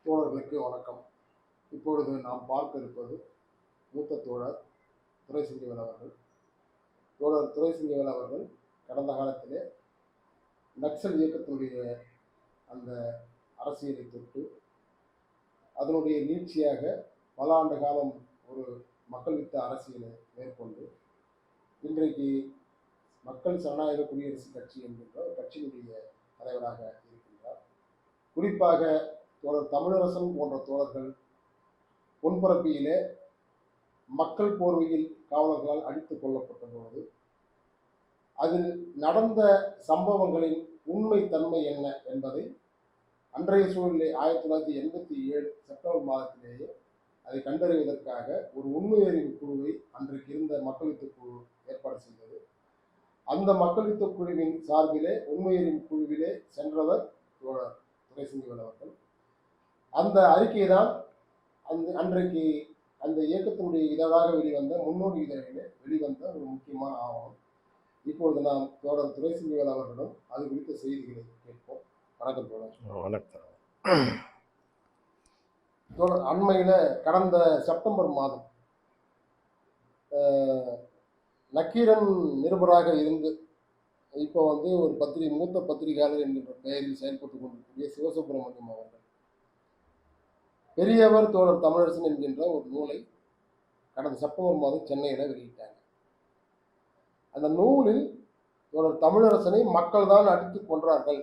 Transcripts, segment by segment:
தோழர்களுக்கு வணக்கம். இப்பொழுது நாம் பார்க்க இருப்பது மூத்த தோழர் துரைசிங்கவேல் அவர்கள். தோழர் துரைசிங்கவேல் அவர்கள் கடந்த காலத்திலே நக்சல் இயக்கத்தினுடைய அந்த அரசியலை தொட்டு அதனுடைய நீட்சியாக பல ஆண்டு காலம் ஒரு மக்கள் வித்த அரசியலை மேற்கொண்டு இன்றைக்கு மக்கள் ஜனநாயக குடியரசு கட்சி என்கின்ற ஒரு கட்சியினுடைய தலைவராக இருக்கின்றார். குறிப்பாக தோழர் தமிழரசன் போன்ற தோழர்கள் பொன்பரப்பியிலே மக்கள் போர்வையில் காவலர்களால் அடித்துக் கொல்லப்பட்ட பொழுது அதில் நடந்த சம்பவங்களின் உண்மை தன்மை என்ன என்பதை அன்றைய சூழலிலே 1987 செப்டம்பர் மாதத்திலேயே அதை கண்டறிவதற்காக ஒரு உண்மை அறிவு குழுவை அன்றைக்கு இருந்த மக்கள் யுத்த குழு ஏற்பாடு செய்தது. அந்த மக்கள் யுத்த குழுவின் சார்பிலே உண்மை அறிவு குழுவிலே சென்றவர் தோழர் துரைசிங்கவேல் அவர்கள். அந்த அறிக்கை தான் அன்றைக்கு அந்த இயக்கத்தினுடைய இதழாக வெளிவந்த முன்னோடி இதழிலே வெளிவந்த ஒரு முக்கியமான ஆவணம். இப்பொழுது நாம் தோழர் துரைசிங்கவேல் அவர்களிடம் அது குறித்த செய்திகளை கேட்போம். வணக்கம் தோழர். வணக்கம் தோழர், அண்மையில கடந்த செப்டம்பர் மாதம் நக்கீரன் நிருபராக இருந்து இப்போ ஒரு மூத்த பத்திரிகையாளர் என்கின்ற பெயரில் செயல்பட்டு கொண்டிருக்கக்கூடிய சிவசுப்பிரமணியம் அவர்கள் பெரியவர் தோழர் தமிழரசன் என்கின்ற ஒரு நூலை கடந்த செப்டம்பர் மாதம் சென்னையில் வெளியிட்டாங்க. அந்த நூலில் தோழர் தமிழரசனை மக்கள் தான் அடித்து கொன்றார்கள்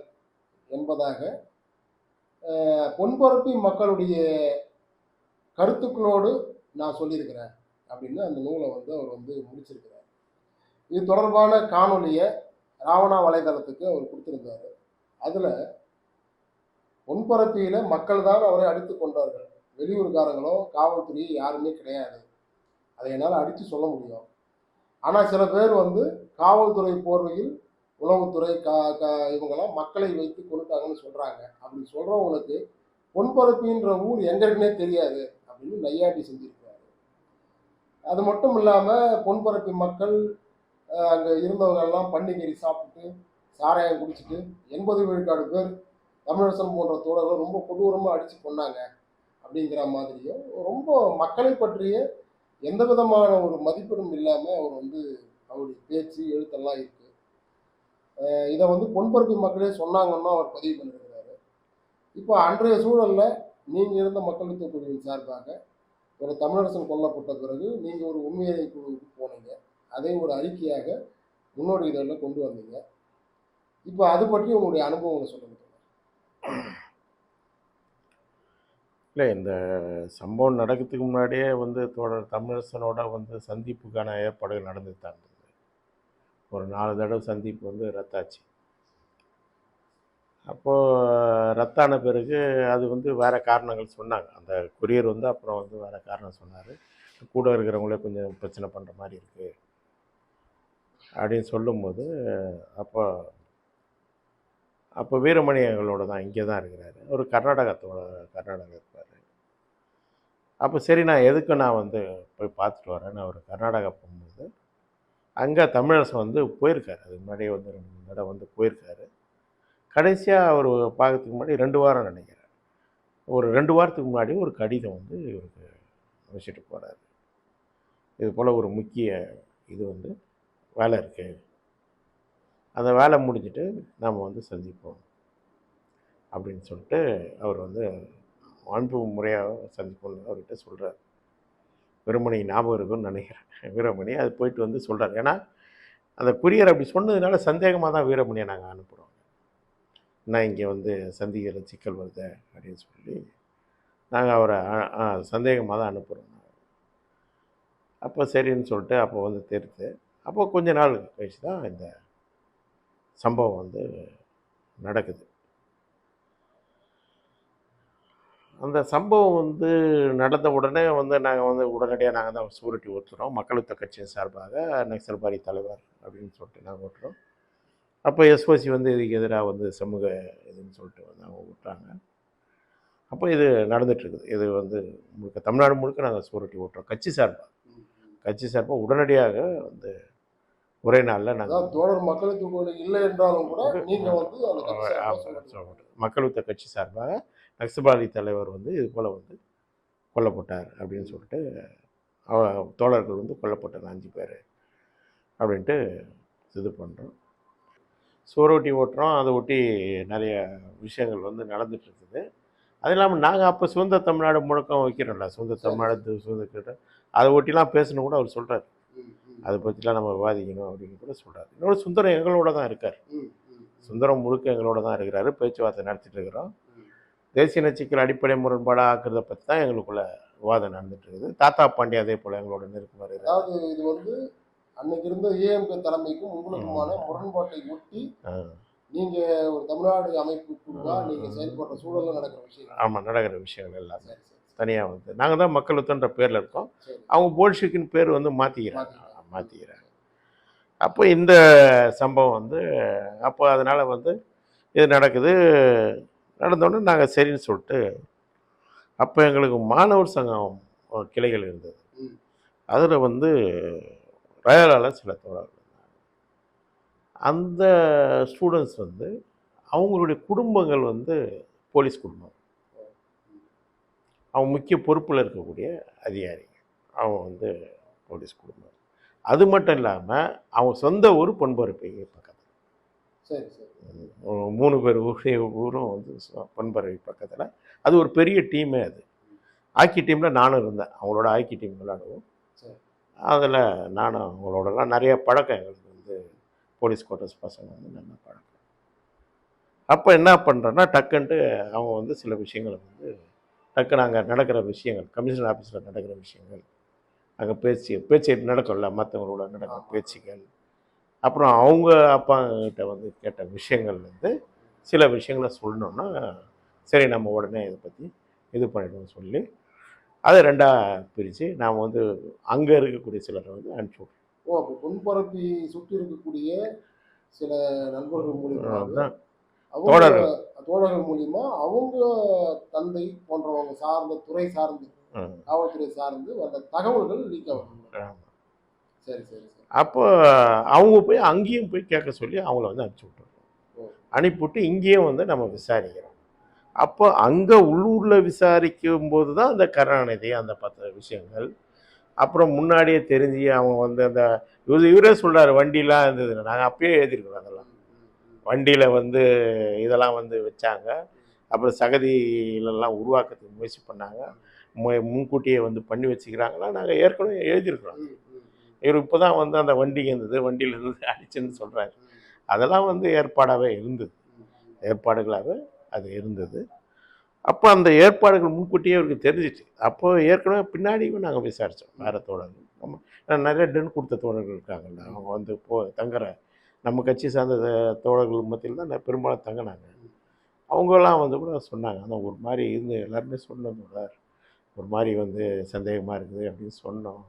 என்பதாக பொன்பரப்பி மக்களுடைய கருத்துக்களோடு நான் சொல்லியிருக்கிறேன் அப்படின்னு அந்த நூலை அவர் முடிச்சிருக்கிறார். இது தொடர்பான காணொலியை ராவணா வலைதளத்துக்கு அவர் கொடுத்திருந்தாரு. அதுல பொன்பரப்பியில மக்கள் தான் அவரை அடித்து கொண்டார்கள், வெளியூர்காரங்களோ காவல்துறையோ யாருமே கிடையாது, அதை என்னால் அடித்து சொல்ல முடியும். ஆனால் சில பேர் காவல்துறை போர்வையில் உளவுத்துறை இவங்கெல்லாம் மக்களை வைத்து கொண்டுட்டாங்கன்னு சொல்றாங்க. அப்படி சொல்றவங்களுக்கு பொன்பரப்பின்ற ஊர் எங்க இருக்குன்னே தெரியாது அப்படின்னு நையாண்டி செஞ்சிருக்காரு. அது மட்டும் இல்லாம பொன்பரப்பி மக்கள் அங்க இருந்தவங்க எல்லாம் பன்னிக்கறி சாப்பிட்டு சாராயம் குடிச்சிட்டு 80 விழுக்காடு பேர் தமிழரசன் போன்ற தோழர்கள் ரொம்ப கொடூரமா அடிச்சு கொண்டாங்க அப்படிங்கிற மாதிரியும் ரொம்ப மக்களை பற்றிய எந்த விதமான ஒரு மதிப்பீடும் இல்லாம அவர் அவருடைய பேச்சு எழுத்தெல்லாம் இருக்கு. இதை பொன்பரப்பி மக்களே சொன்னாங்கன்னா அவர் பதிவு பண்ணியிருக்கிறாரு. இப்போ அன்றைய சூழல்ல நீங்க இருந்த மக்கள் யுத்த குழுவின் சார்பாக ஒரு தமிழரசன் கொல்லப்பட்ட பிறகு நீங்க ஒரு உண்மையை குழுவுக்கு போனீங்க, அதை ஒரு அறிக்கையாக முன்னோடி இதழில் கொண்டு வந்தீங்க. இப்போ அது பற்றி உங்களுடைய அனுபவங்களை சொல்லுங்க. இல்லை, இந்த சம்பவம் நடக்கிறதுக்கு முன்னாடியே தோழர் தமிழரசனோட சந்திப்புக்கான ஏற்பாடுகள் நடந்துட்டு தான் இருந்தது. ஒரு 4 தடவை சந்திப்பு ரத்தாச்சு. அப்போது ரத்தான பிறகு அது வேறு காரணங்கள் சொன்னாங்க. அந்த கொரியர் அப்புறம் வேறு காரணம் சொன்னார். கூட இருக்கிறவங்களே கொஞ்சம் பிரச்சனை பண்ணுற மாதிரி இருக்குது அப்படின்னு சொல்லும்போது அப்போ வீரமணி எங்களோட தான் இங்கே தான் இருக்கிறாரு. ஒரு கர்நாடகா இருப்பார். அப்போ சரி, நான் எதுக்கு நான் போய் பார்த்துட்டு வரேன். நான் ஒரு கர்நாடகா போகும்போது அங்கே தமிழரசன் போயிருக்காரு. அதுக்கு முன்னாடியே 2 தடவை போயிருக்காரு. கடைசியாக அவர் பார்க்கறதுக்கு முன்னாடி 2 வாரம் நினைக்கிறேன், ஒரு 2 வாரத்துக்கு முன்னாடி ஒரு கடிதம் இவருக்கு வச்சுட்டு போகிறாரு. இது போல் ஒரு முக்கிய இது வேலை இருக்குது, அந்த வேலை முடிஞ்சிட்டு நாம் சந்திப்போம் அப்படின்னு சொல்லிட்டு அவர் அன்பு முறையாக சந்திப்போம்னு அவர்கிட்ட சொல்கிறார். வீரமணி ஞாபகம் இருக்குன்னு நினைக்கிறேன். வீரமணி அது போயிட்டு சொல்கிறார். ஏன்னா அந்த குரியர் அப்படி சொன்னதுனால சந்தேகமாக தான் வீரமணியை நாங்கள் அனுப்புகிறோம். நான் இங்கே சந்திக்கிற சிக்கல் வருது அப்படின்னு சொல்லி நாங்கள் அவரை சந்தேகமாக தான் அனுப்புகிறோம். அப்போ சரின்னு சொல்லிட்டு அப்போ தெரித்து அப்போ கொஞ்ச நாள் கழிச்சு தான் இந்த சம்பவம் நடக்குது. அந்த சம்பவம் நடந்த உடனே நாங்கள் உடனடியாக நாங்கள் தான் சூரிட்டி ஓட்டுறோம். மக்கள் யுத்த கட்சியின் சார்பாக நக்சல்பாரி தலைவர் அப்படின்னு சொல்லிட்டு நாங்கள் ஓட்டுறோம். அப்போ எஸ்ஓசி இதுக்கு எதிராக சமூக இதுன்னு சொல்லிட்டு அவங்க விட்டாங்க. அப்போ இது நடந்துட்டுருக்குது. இது முழுக்க தமிழ்நாடு முழுக்க நாங்கள் சூரிட்டி ஓட்டுறோம். கட்சி சார்பாக உடனடியாக ஒரே நாளில் நாங்கள் தோழர் மக்களுக்கு இல்லை என்றாலும் கூட நீங்கள் மக்கள் யுத்த கட்சி சார்பாக நக்சல்பாரி தலைவர் வந்து இது போல் வந்து கொல்லப்பட்டார் அப்படின்னு சொல்லிட்டு தோழர்கள் வந்து கொல்லப்பட்டார் 5 பேர் அப்படின்ட்டு இது பண்ணுறோம். சுவரொட்டி ஓட்டுறோம். அதை ஒட்டி நிறைய விஷயங்கள் வந்து நடந்துட்டு இருக்குது. அது இல்லாமல் நாங்கள் அப்போ சுதந்திர தமிழ்நாடு முழக்கம் வைக்கிறோம்ல, சுதந்திர தமிழ்நாடு சுதந்திர அதை ஒட்டிலாம் பேசணும் கூட அவர் சொல்கிறார். அதை பற்றிலாம் நம்ம விவாதிக்கணும் அப்படின்னு கூட சொல்கிறார். இன்னொரு சுந்தரம் எங்களோட தான் இருக்கார். சுந்தரம் முழுக்க எங்களோட தான் இருக்கிறாரு. பேச்சுவார்த்தை நடத்திட்டு இருக்கிறோம். தேசிய நச்சுக்கள் அடிப்படை முரண்பாடாக ஆக்குறதை பற்றி தான் எங்களுக்குள்ள விவாதம் நடந்துட்டு இருக்குது. தாத்தா பாண்டியா அதே போல் எங்களோட நெருக்கமாக இருக்கிறார். அதாவது இது வந்து அன்னைக்கு இருந்த ஏஎம்கே தலைமைக்கும் உங்களுக்குமான முரண்பாட்டை ஒட்டி நீங்க ஒரு தமிழ்நாடு அமைப்புக்குள்ளா நீங்க செயல்படுற சூழல்ல நடக்கிற விஷயம். ஆமாம், நடக்கிற விஷயங்கள் எல்லாமே தனியாக வந்து நாங்கள் தான் மக்கள் யுத்தன்ற பேரில் இருக்கோம். அவங்க போல்ஷிக்கின் பேர் வந்து மாற்றிக்கிறாங்க. அப்போ இந்த சம்பவம் வந்து அப்போ அதனால் வந்து இது நடக்குது. நடந்தோடனே நாங்கள் சரின்னு சொல்லிட்டு அப்போ எங்களுக்கு மாணவர் சங்கம் கிளைகள் இருந்தது. அதில் வந்து ரயாலால் சில தோழர்கள் அந்த ஸ்டூடெண்ட்ஸ் வந்து அவங்களுடைய குடும்பங்கள் வந்து போலீஸ் குடும்பம். அவங்க முக்கிய பொறுப்பில் இருக்கக்கூடிய அதிகாரி. அவங்க வந்து போலீஸ் குடும்பம். அது மட்டும் இல்லாமல் அவங்க சொந்த ஊர் பொன்பரப்பி பக்கத்தில். சரி சரி. 3 பேர் ஊரும் வந்து பொன்பரப்பி பக்கத்தில். அது ஒரு பெரிய டீமே. அது ஹாக்கி டீமில் நானும் இருந்தேன். அவங்களோட ஹாக்கி டீம் விளையாடுவோம். அதில் நானும் அவங்களோடலாம் நிறைய பழக்கம். எங்களுக்கு வந்து போலீஸ் குவார்ட்டர்ஸ் பசங்க வந்து நல்ல பழக்கம். அப்போ என்ன பண்ணுறோன்னா டக்குன்ட்டு அவங்க வந்து சில விஷயங்களை வந்து டக்குன்னு அங்கே நடக்கிற விஷயங்கள், கமிஷனர் ஆஃபீஸில் நடக்கிற விஷயங்கள், அங்கே பேச்சு நடக்கும்ல, மற்றவங்களோட நடக்கிற பேச்சுகள், அப்புறம் அவங்க அப்பாங்கிட்ட வந்து கேட்ட விஷயங்கள் வந்து சில விஷயங்களை சொல்லணுன்னா சரி நம்ம உடனே இதை பற்றி இது பண்ணிடுவோம் சொல்லி அதை 2ஆக பிரித்து நாம் வந்து அங்கே இருக்கக்கூடிய சிலரை வந்து அனுப்பிச்சி விட்றோம். அப்போ பொன்பரப்பி சுற்றி இருக்கக்கூடிய சில நண்பர்கள் மூலியமாக தோழர்கள் மூலியமா அவங்க தந்தை போன்றவங்க சார்ந்த துறை சார்ந்து காவல்துறை சார்ந்து அந்த தகவல்கள் லீக் ஆகும். சரி சரி. அப்போ அவங்க போய் அங்கேயும் போய் கேட்க சொல்லி அவங்கள வந்து அனுப்பிச்சி விட்டுருக்கோம். அனுப்பிவிட்டு இங்கேயும் வந்து நம்ம விசாரிக்கிறோம். அப்போ அங்கே உள்ளூரில் விசாரிக்கும் போது தான் அந்த கருணாநிதி அந்த 10 விஷயங்கள் அப்புறம் முன்னாடியே தெரிஞ்சு அவங்க வந்து அந்த இவரே சொல்கிறார் வண்டிலாம் இருந்தது. நாங்கள் அப்பயே எழுதியிருக்கிறோம். அதெல்லாம் வண்டியில் வந்து இதெல்லாம் வந்து வச்சாங்க. அப்புறம் சகதியிலெல்லாம் உருவாக்கத்துக்கு முயற்சி பண்ணாங்க. முன்கூட்டியே வந்து பண்ணி வச்சுக்கிறாங்களா நாங்கள் ஏற்கனவே எழுதியிருக்கிறோம். இவர் இப்போ தான் வந்து அந்த வண்டி இருந்தது, வண்டியில் இருந்து அடிச்சுன்னு சொல்கிறாரு. அதெல்லாம் வந்து ஏற்பாடாகவே இருந்தது, ஏற்பாடுகளாகவே அது இருந்தது. அப்போ அந்த ஏற்பாடுகள் முன்கூட்டியே அவருக்கு தெரிஞ்சிச்சு. அப்போ ஏற்கனவே பின்னாடியும் நாங்கள் விசாரித்தோம். வேறு தோழர்கள் நம்ம நிறைய டென் கொடுத்த தோழர்கள் இருக்காங்கல்ல, அவங்க வந்து தங்குற நம்ம கட்சி சார்ந்த தோழர்கள் மத்தியில் தான் பெரும்பாலும் தங்கினாங்க. அவங்கெல்லாம் வந்து கூட சொன்னாங்க, ஆனால் ஒரு மாதிரி இருந்து எல்லாருமே சொன்னதோட ஒரு மாதிரி வந்து சந்தேகமாக இருக்குது அப்படின்னு சொன்னோம்.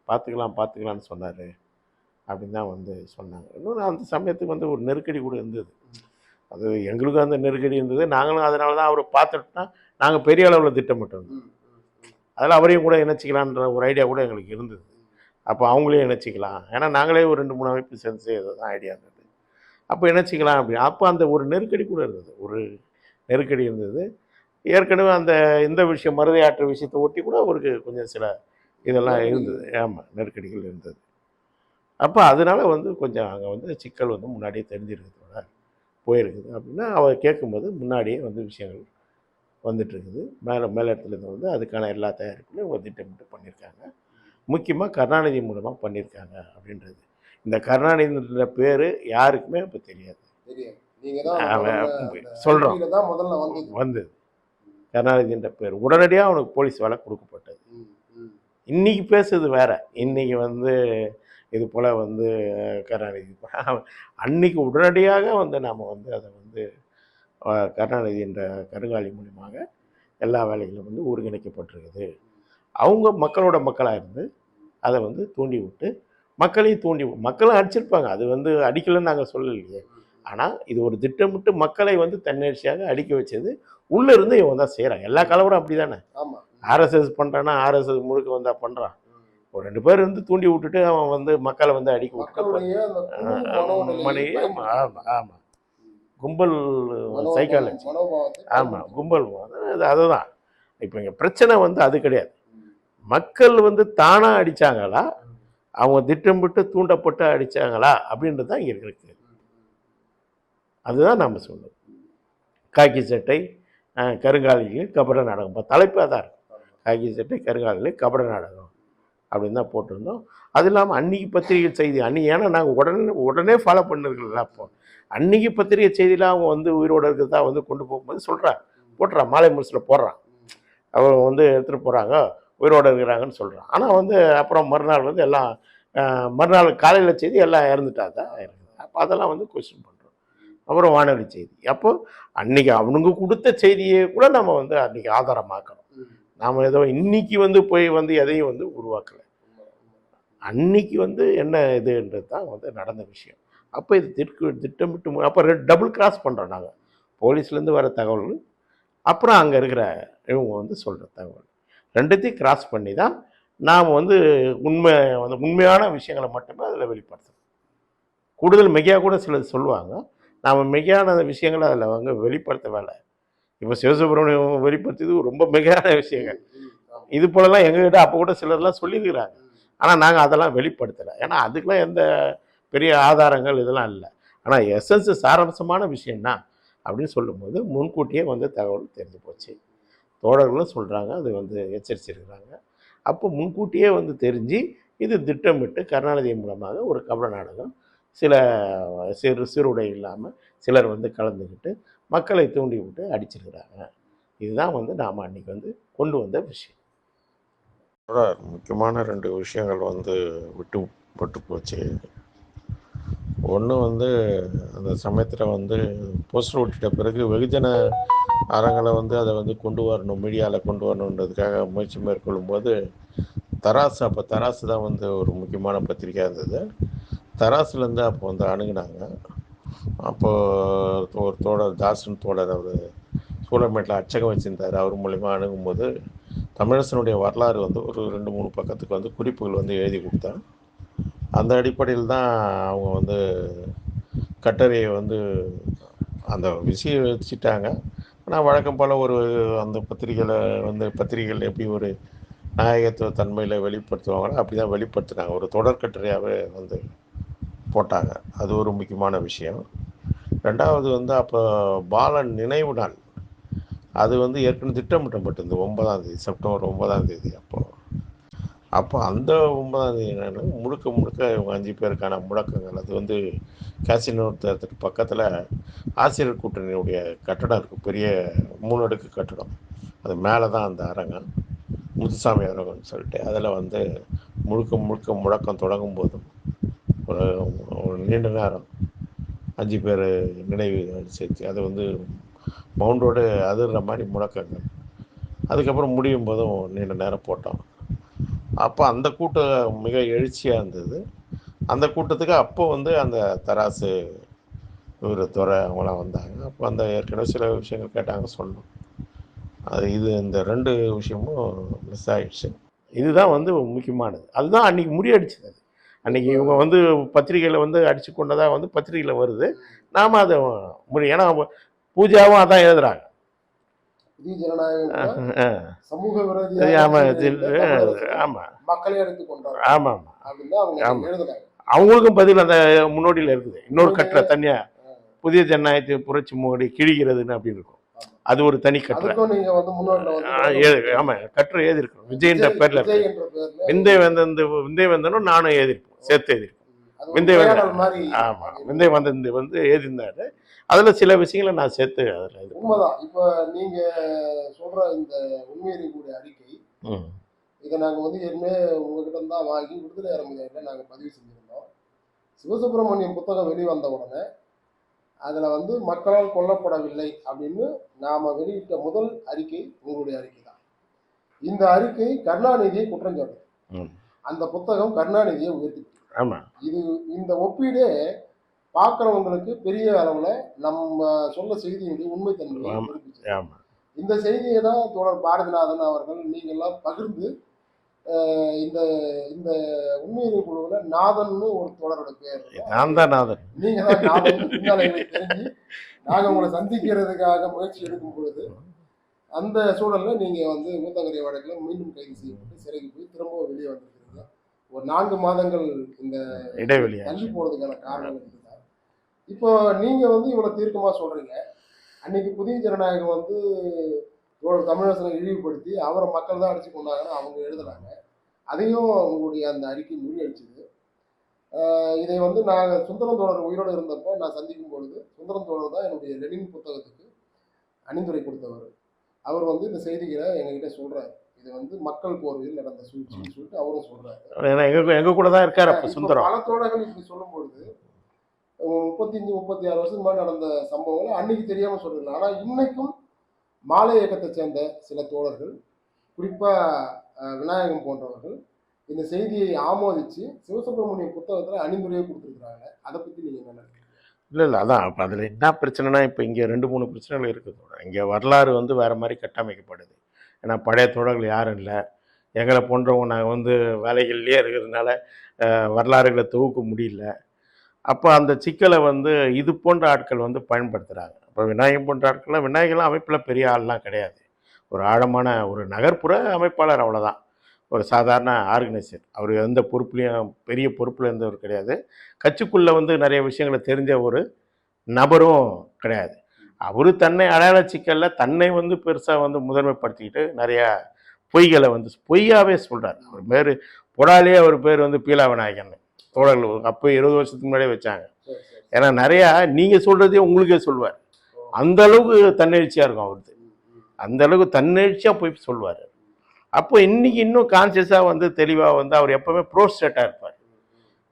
பார்த்துக்கலான்னு சொன்னார் அப்படின்னு தான் வந்து சொன்னாங்க. இன்னொன்று அந்த சமயத்துக்கு வந்து ஒரு நெருக்கடி கூட இருந்தது. அது எங்களுக்கும் அந்த நெருக்கடி இருந்தது. நாங்களும் அதனால தான் அவரை பார்த்துட்டோம்னா நாங்கள் பெரிய அளவில் திட்டமிட்டோம். அதில் அவரையும் கூட இணைச்சிக்கலான்ற ஒரு ஐடியா கூட எங்களுக்கு இருந்தது. அப்போ அவங்களையும் இணைச்சிக்கலாம், ஏன்னா நாங்களே ஒரு 2-3 அமைப்பு சேர்ந்து செய்யறது தான் ஐடியா இருந்தது. அப்போ இணைச்சிக்கலாம் அப்படி. அப்போ அந்த ஒரு நெருக்கடி கூட இருந்தது, ஒரு நெருக்கடி இருந்தது. ஏற்கனவே அந்த இந்த விஷயம் மருதையாற்று விஷயத்தை ஒட்டி கூட அவருக்கு கொஞ்சம் சில இதெல்லாம் இருந்தது. ஆமாம், நெருக்கடிகள் இருந்தது. அப்போ அதனால வந்து கொஞ்சம் அங்கே வந்து சிக்கல் வந்து முன்னாடியே தெரிஞ்சிருக்கிறதோட போயிருக்குது அப்படின்னா அவர் கேட்கும்போது முன்னாடியே வந்து விஷயங்கள் வந்துட்டுருக்குது. மேலிடத்துலேருந்து வந்து அதுக்கான எல்லா தயாரிப்புலையும் அவங்க திட்டமிட்டு பண்ணியிருக்காங்க. முக்கியமாக கருணாநிதி மூலமாக பண்ணியிருக்காங்க அப்படின்றது. இந்த கருணாநிதின்ற பேர் யாருக்குமே இப்போ தெரியாது. சொல்கிறோம் வந்தது கருணாநிதின்ற பேர் உடனடியாக அவனுக்கு போலீஸ் வேலை கொடுக்கப்பட்டது. இன்றைக்கி பேசுறது வேற. இன்றைக்கி வந்து இது போல் வந்து கருணாநிதி அன்றைக்கி உடனடியாக வந்து நாம் வந்து அதை வந்து கருணாநிதி என்ற கருங்காலி மூலியமாக எல்லா வேலைகளும் வந்து ஒருங்கிணைக்கப்பட்டிருக்குது. அவங்க மக்களோட மக்களாக இருந்து அதை வந்து தூண்டி விட்டு மக்களையும் மக்களும் அடிச்சிருப்பாங்க. அது வந்து அடிக்கலைன்னு நாங்கள் சொல்லலையே. ஆனால் இது ஒரு திட்டமிட்டு மக்களை வந்து தன்னெழுச்சியாக அடிக்க வச்சது உள்ளே இருந்து இவங்க தான் செய்கிறாங்க. எல்லா கலவரம் அப்படி தானே. ஆர்எஸ்எஸ் பண்ணுறான்னா ஆர்எஸ்எஸ் முழுக்க வந்தால் பண்ணுறான். ஒரு 2 பேர் இருந்து தூண்டி விட்டுட்டு அவன் வந்து மக்களை வந்து அடிக்க விட்டு. ஆமாம். கும்பல் சைக்காலஜி. மனோபாவத்தை ஆமாம், கும்பல் அதுதான். இப்போ இங்கே பிரச்சனை வந்து அது கிடையாது. மக்கள் வந்து தானாக அடித்தாங்களா, அவங்க திட்டமிட்டு தூண்டப்பட்டு அடித்தாங்களா அப்படின்றது தான் இங்கே இருக்கு. அதுதான் நம்ம சொல்லணும். காக்கி சட்டை கருங்காலிகள் கபட நாடகம், இப்போ தலைப்பு அதான் இருக்கும். காக்கி சட்டை கருங்காலிகள் கபட நாடகம் அப்படின்னு தான் போட்டிருந்தோம். அது இல்லாமல் அன்றைக்கி பத்திரிகை செய்தி ஏன்னா நாங்கள் உடனே ஃபாலோ பண்ணிருக்கல. அப்போ அன்றைக்கி பத்திரிகை செய்தியில் அவங்க வந்து உயிரோடு இருக்கிறதா வந்து கொண்டு போகும்போது சொல்கிறான், போட்டுறான், மாலை முரசில் போடுறான், அவங்க வந்து எடுத்துகிட்டு போகிறாங்க, உயிரோடு இருக்கிறாங்கன்னு சொல்கிறான். ஆனால் வந்து அப்புறம் மறுநாள் வந்து எல்லாம் மறுநாள் காலையில் செய்தி எல்லாம் இறந்துட்டா தான் இருக்குது. அப்போ அதெல்லாம் வந்து கொஸ்டின் பண்ணுறோம். அப்புறம் வானொலி செய்தி. அப்போது அன்றைக்கி அவனுங்க கொடுத்த செய்தியை கூட நம்ம வந்து அன்றைக்கி ஆதாரமாக்கணும். நாம் ஏதோ இன்னைக்கு வந்து போய் வந்து எதையும் வந்து உருவாக்கலை. அன்னைக்கு வந்து என்ன இதுன்றது தான் வந்து நடந்த விஷயம். அப்போ இது திட்டமிட்டு அப்போ டபுள் கிராஸ் பண்ணுறோம் நாங்கள். போலீஸ்லேருந்து வர தகவல்கள், அப்புறம் அங்கே இருக்கிற இவங்க வந்து சொல்கிற தகவல், ரெண்டுத்தையும் கிராஸ் பண்ணி தான் நாம் வந்து உண்மையான விஷயங்களை மட்டுமே அதில் வெளிப்படுத்தணும். கூடுதல் மிகையாக கூட சிலது சொல்லுவாங்க. நாம் மிகையான விஷயங்களை அதில் வந்து வெளிப்படுத்த வேலை. இப்போ சிவசுப்ரமணியம் வெளிப்படுத்தியது ரொம்ப மிகையான விஷயங்கள். இது போலலாம் எங்ககிட்ட அப்போ கூட சிலர்லாம் சொல்லியிருக்கிறாங்க. ஆனால் நாங்கள் அதெல்லாம் வெளிப்படுத்தலை. ஏன்னா அதுக்கெலாம் எந்த பெரிய ஆதாரங்கள் இதெல்லாம் இல்லை. ஆனால் எசன்ஸு சாராம்சமான விஷயம்னா அப்படின்னு சொல்லும்போது முன்கூட்டியே வந்து தகவல் தெரிஞ்சு போச்சு. தோழர்களும் சொல்கிறாங்க, அது வந்து எச்சரிச்சிருக்கிறாங்க. அப்போ முன்கூட்டியே வந்து தெரிஞ்சு இது திட்டமிட்டு கருணாநிதி மூலமாக ஒரு கபட நாடகம், சில சீருடை இல்லாமல் சிலர் வந்து கலந்துக்கிட்டு மக்களை தூண்டி விட்டு அடிச்சிருக்கிறாங்க. இதுதான் வந்து நாம் அன்றைக்கி வந்து கொண்டு வந்த விஷயம். முக்கியமான 2 விஷயங்கள் வந்து விட்டு போச்சு. ஒன்று வந்து அந்த சமயத்தில் வந்து போஸ்டர் ஒட்டிட்ட பிறகு வெகுஜன அரங்களை வந்து அதை வந்து கொண்டு வரணும், மீடியாவில் கொண்டு வரணுன்றதுக்காக முயற்சி மேற்கொள்ளும்போது அப்போ தராசு தான் வந்து ஒரு முக்கியமான பத்திரிக்கையாக இருந்தது. தராசுலேருந்து அப்போ வந்து அணுகுனாங்க. அப்போது ஒரு தோழர் தாசன் தோழர், அவர் சூழமேட்டில் அச்சகம் வச்சுருந்தார். அவர் மூலிமா அணுகும்போது தமிழரசனுடைய வரலாறு வந்து ஒரு 2-3 பக்கத்துக்கு வந்து குறிப்புகள் வந்து எழுதி கொடுத்தேன். அந்த அடிப்படையில் தான் அவங்க வந்து கட்டுரையை வந்து அந்த விஷயம் வச்சுட்டாங்க. ஆனால் வழக்கம் போல் ஒரு அந்த பத்திரிகைகள் எப்படி ஒரு நாயகத்துவ தன்மையில் வெளிப்படுத்துவாங்களோ அப்படி தான் வெளிப்படுத்தினாங்க. ஒரு தொடர் கட்டுரையாகவே வந்து போட்டாங்க. அது ஒரு முக்கியமான விஷயம். 2வது வந்து அப்போ பாலன் நினைவு நாள், அது வந்து ஏற்கனவே திட்டமிட்டப்பட்டிருந்தது 9ஆம் தேதி, செப்டம்பர் 9ஆம் தேதி. அப்போ அந்த 9ஆம் தேதி முழுக்க இவங்க 5 பேருக்கான முழக்கங்கள், அது வந்து கேசினோ தேட்டருக்கு பக்கத்தில் ஆசிரியர் கூட்டணியுடைய கட்டடம் இருக்குது, பெரிய 3 அடுக்கு கட்டடம். அது மேலே தான் அந்த அரங்கம், முத்துசாமி அரங்கம்னு சொல்லிட்டு. அதில் வந்து முழுக்க முழக்கம் தொடங்கும் போதும் ஒரு நீண்ட நேரம் 5 பேர் நினைவு சேர்த்து அதை வந்து மவுண்டோடு அதிர்ற மாதிரி முழக்கங்கள். அதுக்கப்புறம் முடியும் போதும் நீண்ட நேரம் போட்டோம். அப்போ அந்த கூட்டம் மிக எழுச்சியாக இருந்தது. அந்த கூட்டத்துக்கு அப்போ வந்து அந்த தராசு துறை அவங்களாம் வந்தாங்க. அப்போ அந்த ஏற்கனவே சில விஷயங்கள் கேட்டாங்க, சொன்னோம். இது இந்த 2 விஷயமும் மிஸ் ஆகிடுச்சு. இதுதான் வந்து முக்கியமானது. அதுதான் அன்றைக்கி முறியடிச்சது. அன்றைக்கி இவங்க வந்து பத்திரிகையில் வந்து அடித்து கொண்டதாக வந்து பத்திரிகையில் வருது. நாம் அதை ஏன்னா பூஜாவும் அதான் எழுதுகிறாங்க. சமூக ஆமாம், மக்களை எடுத்துக்கொண்டாங்க. ஆமாம் ஆமாம், அவங்களுக்கும் பதில் அந்த முன்னோடியில் இருக்குது. இன்னொரு கட்டுரை தனியாக, புதிய ஜனநாயகத்தை புரட்சி மோடி கிழிகிறதுன்னு அப்படின்னு இருக்கும். அது ஒரு தனி கட்டுரை. ஆமாம், கட்டுரை எழுதியிருக்கோம். விஜய்ன்ற பேரில் விந்தை வந்தனும் நானும் எழுதியிருப்போம், சேர்த்து எழுதியிருப்போம். விந்தை வந்தன், ஆமாம், விந்தை வந்தன் வந்து எழுதியிருந்தாரு. அதில் சில விஷயங்களை நான் சேர்த்து அதில் உண்மைதான். இப்போ நீங்கள் சொல்கிற இந்த உண்மையறிக்கூடிய அறிக்கை, இதை நாங்கள் வந்து ஏற்கனவே உங்ககிட்ட தான் வாங்கி விடுதலை அரங்கத்தில் நாங்கள் பதிவு செஞ்சுருந்தோம். சிவசுப்ரமணியம் புத்தகம் வெளிவந்த உடனே அதில் வந்து மக்களால் கொல்லப்படவில்லை அப்படின்னு நாம் வெளியிட்ட முதல் அறிக்கை உங்களுடைய அறிக்கை தான். இந்த அறிக்கை கருணாநிதியை குற்றம் சாட்டுது. அந்த புத்தகம் கருணாநிதியை உயர்த்திட்டு. இது இந்த ஒப்பீடே பார்க்குறவங்களுக்கு பெரிய அளவில் நம்ம சொல்ல செய்தியினுடைய உண்மைத்தன்மையை நிரூபிச்சு. இந்த செய்தியை தான் தோழர் பாரதிநாதன் அவர்கள் நீங்கள்லாம் பகிர்ந்து இந்த இந்த உண்மையினை குழுவில் நாதன்னு ஒரு தோழரோட பேர், நான் தான் நாதன், நீங்கள் தான் நாதன் பின்னால தெரிஞ்சு நாங்கள் உங்களை சந்திக்கிறதுக்காக முயற்சி எடுக்கும் பொழுது அந்த சூழல்ல நீங்க வந்து ஊத்தங்கரை வழக்கில் மீண்டும் கைது செய்யப்பட்டு சிறைக்கு போய் திரும்பவும் வெளியே வந்திருக்கிறீங்க. ஒரு 4 மாதங்கள் இந்த இடைவெளி தள்ளி போறதுக்கான காரணம் இதுதான். இப்போ நீங்க வந்து இவ்வளவு தீர்க்கமா சொல்றீங்க. அன்னைக்கு புதிய ஜனநாயகம் வந்து ஒரு தமிழரசனை இழிவுபடுத்தி அவரை மக்கள் தான் அடிச்சு கொண்டாங்கன்னு அவங்க எழுதுனாங்க. அதையும் உங்களுடைய அந்த அறிக்கை முறியடிச்சது. இதை வந்து நாங்கள் சுந்தரம் தோழர் உயிரோடு இருந்தப்போ நான் சந்திக்கும் பொழுது சுந்தரம் தோழர் தான் என்னுடைய லெனின் புத்தகத்துக்கு அணிந்துரை கொடுத்தவர். அவர் வந்து இந்த செய்திகளை எங்ககிட்ட சொல்றாரு. இது வந்து மக்கள் போர்வையில் நடந்த சூழ்ச்சின்னு சொல்லிட்டு அவரும் சொல்றாரு. எங்க கூட தான் இருக்காரு அப்ப சுந்தரம். பல தோழர்கள் இப்படி சொல்லும் பொழுது 35-36 வருஷத்துக்கு முன்னாடி நடந்த சம்பவங்களை அன்னைக்கு தெரியாம சொல்றதில்லை. ஆனா இன்னைக்கும் மாலை இயக்கத்தை சேர்ந்த சில தோழர்கள், குறிப்பா விநாயகம் போன்றவர்கள் இந்த செய்தியை ஆமோதிச்சு சிவசுப்பிரமணியம் புத்தகத்துல அணிந்துரையை கொடுத்துருக்குறாங்க. அதை பத்தி நீங்க என்ன நினைக்கிறீங்க? இல்லை அதான் அப்போ அதில் என்ன பிரச்சனைனா இப்போ இங்கே 2-3 பிரச்சனைகள் இருக்குது. இங்கே வரலாறு வந்து வேறு மாதிரி கட்டமைக்கப்படுது. ஏன்னா பழைய தோழர்கள் யாரும் இல்லை, எங்களை போன்றவங்க நாங்கள் வந்து வேலைகள்லேயே இருக்கிறதுனால வரலாறுகளை தொகுக்க முடியல. அப்போ அந்த சிக்கலை வந்து இது போன்ற ஆட்கள் வந்து பயன்படுத்துகிறாங்க. இப்போ விநாயகம் போன்ற ஆட்கள்லாம் விநாயகம்லாம் அமைப்பில் பெரிய ஆள்லாம் கிடையாது. ஒரு ஆழமான ஒரு நகர்ப்புற அமைப்பாளர், அவ்வளோதான். ஒரு சாதாரண ஆர்கனைசர். அவர் எந்த பொறுப்புலையும் பெரிய பொறுப்பில் இருந்தவர் கிடையாது. கட்சிக்குள்ளே வந்து நிறைய விஷயங்களை தெரிஞ்ச ஒரு நபரும் கிடையாது. அவரு தன்னை அடையாள சிக்கலில் தன்னை வந்து பெருசாக வந்து முதன்மைப்படுத்திக்கிட்டு நிறையா பொய்களை வந்து பொய்யாவே சொல்கிறார். அவர் பேர் பொடாலே அவர் பேர் வந்து பீலா விநாயகன் தோழர்கள் அப்போ 20 வருஷத்துக்கு முன்னாடியே வச்சாங்க. ஏன்னா நிறையா நீங்கள் சொல்கிறதே உங்களுக்கே சொல்லுவார். அந்த அளவுக்கு தன்னெழுச்சியாக இருக்கும் அவருக்கு. அந்த அளவுக்கு தன்னெழுச்சியாக போய் சொல்லுவார். அப்போ இன்னைக்கு இன்னும் கான்சியஸாக வந்து தெளிவாக வந்து அவர் எப்போவுமே ப்ரோஸ்டேட்டாக இருப்பார்.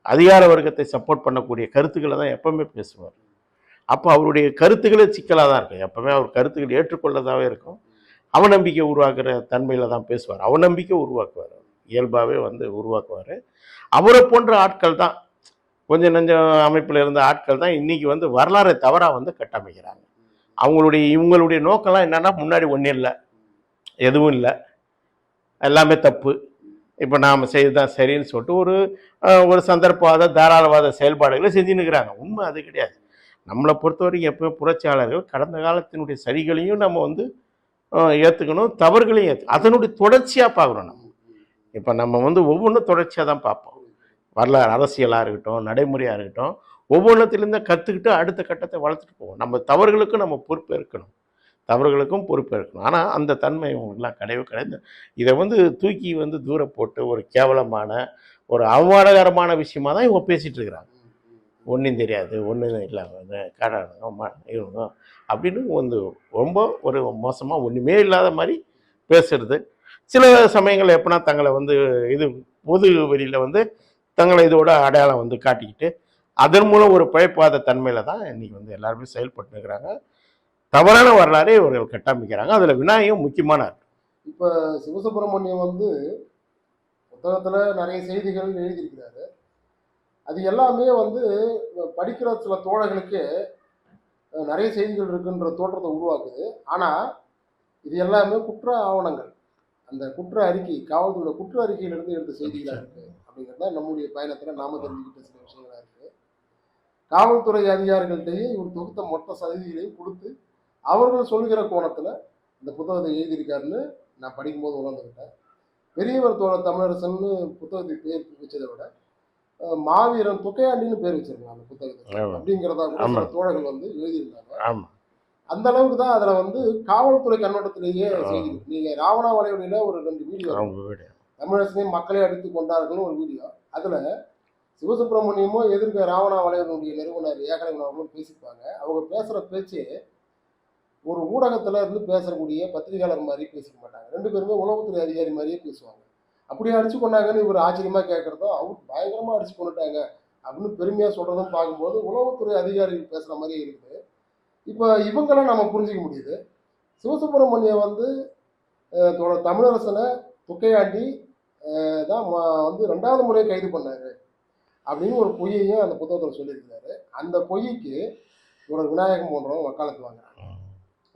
அதிகார வர்க்கத்தை சப்போர்ட் பண்ணக்கூடிய கருத்துக்களை தான் எப்பவுமே பேசுவார். அப்போ அவருடைய கருத்துக்களே சிக்கலாக தான் இருக்கும். எப்பவுமே அவர் கருத்துக்கள் ஏற்றுக்கொள்ளதாகவே இருக்கும். அவநம்பிக்கை உருவாக்குற தன்மையில் தான் பேசுவார். அவநம்பிக்கை உருவாக்குவார், இயல்பாகவே வந்து உருவாக்குவார். அவரை போன்ற ஆட்கள் தான், கொஞ்சம் நஞ்சம் அமைப்பில் இருந்த ஆட்கள் தான் இன்றைக்கி வந்து வரலாறை தவறாக வந்து கட்டமைக்கிறாங்க. இவங்களுடைய நோக்கம்லாம் என்னென்னா, முன்னாடி ஒன்றும் இல்லை, எதுவும் இல்லை, எல்லாமே தப்பு, இப்போ நாம் செய்துதான் சரின்னு சொல்லிட்டு ஒரு சந்தர்ப்பவாத தாராளவாத செயல்பாடுகளை செஞ்சுன்னு இருக்கிறாங்க. உண்மை அது கிடையாது. நம்மளை பொறுத்த வரைக்கும் எப்போயும் புரட்சியாளர்கள் கடந்த காலத்தினுடைய சரிகளையும் நம்ம வந்து ஏற்றுக்கணும், தவறுகளையும் அதனுடைய தொடர்ச்சியாக பார்க்கணும். இப்போ நம்ம வந்து ஒவ்வொன்றும் தொடர்ச்சியாக தான் பார்ப்போம். வரலாறு அரசியலாக இருக்கட்டும், நடைமுறையாக இருக்கட்டும், ஒவ்வொன்றத்திலேருந்து கற்றுக்கிட்டு அடுத்த கட்டத்தை வளர்த்துட்டு போவோம். நம்ம தவறுகளுக்கும் நம்ம பொறுப்பேற்கணும், தவறுகளுக்கும் பொறுப்பேற்கணும். ஆனால் அந்த தன்மை இவங்கெல்லாம் கிடையவே கிடையாது. இதை வந்து தூக்கி வந்து தூர போட்டு ஒரு கேவலமான ஒரு அவமானகரமான விஷயமா தான் இவங்க பேசிகிட்டு இருக்கிறாங்க. ஒன்றும் தெரியாது, ஒன்றும் இல்லை இவங்க அப்படின்னு வந்து ரொம்ப ஒரு மோசமாக ஒன்றுமே இல்லாத மாதிரி பேசுறது. சில சமயங்கள் எப்படின்னா தங்களை வந்து இது பொது வெளியில் வந்து தங்களை இதோட அடையாளம் வந்து காட்டிக்கிட்டு அதன் மூலம் ஒரு பிழைப்பாத தன்மையில் தான் இன்றைக்கி வந்து எல்லாருமே செயல்பட்டு இருக்கிறாங்க. தவறான வரலாறே இவர்கள் கட்டமைக்கிறாங்க. அதில் விநாயகம் முக்கியமான. இப்போ சிவசுப்பிரமணியம் வந்து புத்தகத்தில் நிறைய செய்திகள் எழுதியிருக்கிறாரு. அது எல்லாமே வந்து படிக்கிற சில தோழர்களுக்கு நிறைய செய்திகள் இருக்குன்ற தோற்றத்தை உருவாக்குது. ஆனால் இது எல்லாமே குற்ற ஆவணங்கள், அந்த குற்ற அறிக்கை, காவல்துறை குற்ற அறிக்கையிலிருந்து எடுத்த செய்திகளாக இருக்குது. அப்படிங்கிறத நம்முடைய பயணத்தில் நாம தெரிஞ்சுக்கிட்ட சில விஷயங்களாக இருக்குது. காவல்துறை அதிகாரிகள்கிட்டையே இவர் தொகுத்த மொத்த சதவீதங்களையும் கொடுத்து அவர்கள் சொல்கிற கோணத்தில் இந்த புத்தகத்தை எழுதியிருக்காருன்னு நான் படிக்கும்போது உணர்ந்துக்கிட்டேன். பெரியவர் தோழர் தமிழரசன்னு புத்தகத்துக்கு பேர் வச்சதை விட மாவீரன் தொக்கையாண்டின்னு பேர் வச்சிருக்காங்க அந்த புத்தகத்துக்கு. அப்படிங்கிறதா கூட சில தோழர்கள் வந்து எழுதியிருந்தாங்க. அந்த அளவுக்கு தான் அதில் வந்து காவல்துறை கண்ணோட்டத்திலேயே செய்தி. நீங்கள் ராவணாவளையோட ஒரு 2 வீடியோ, தமிழரசனையும் மக்களே அடித்து கொண்டார்கள்னு ஒரு வீடியோ, அதில் சிவசுப்பிரமணியமும் எதிர்க்க ராவணாவளையனுடைய நிறுவனர் ஏகலைவன் அவர்களும் பேசிப்பாங்க. அவங்க பேசுகிற பேச்சு ஒரு ஊடகத்தில் இருந்து பேசக்கூடிய பத்திரிகையாளர் மாதிரி பேசிக்க மாட்டாங்க. 2 பேருமே உளவுத்துறை அதிகாரி மாதிரியே பேசுவாங்க. அப்படியே அடிச்சு கொண்டாங்கன்னு இவர் ஆச்சரியமாக கேட்குறதும், அவர் பயங்கரமாக அடிச்சு கொண்டுட்டாங்க அப்படின்னு பெருமையாக சொல்கிறதும் பார்க்கும்போது உளவுத்துறை அதிகாரிகள் பேசுகிற மாதிரியே இருக்குது. இப்போ இவங்களாம் நம்ம புரிஞ்சிக்க முடியுது. சிவசுப்பிரமணியம் வந்து தமிழரசனை தொக்கையாண்டி தான் வந்து 2வது முறை கைது பண்ணார் அப்படின்னு ஒரு பொய்யையும் அந்த புத்தகத்தில் சொல்லியிருக்கிறாரு. அந்த பொய்க்கு இவரோட விநாயகம் போன்றவங்க வக்காலத்து வாங்குறாங்க,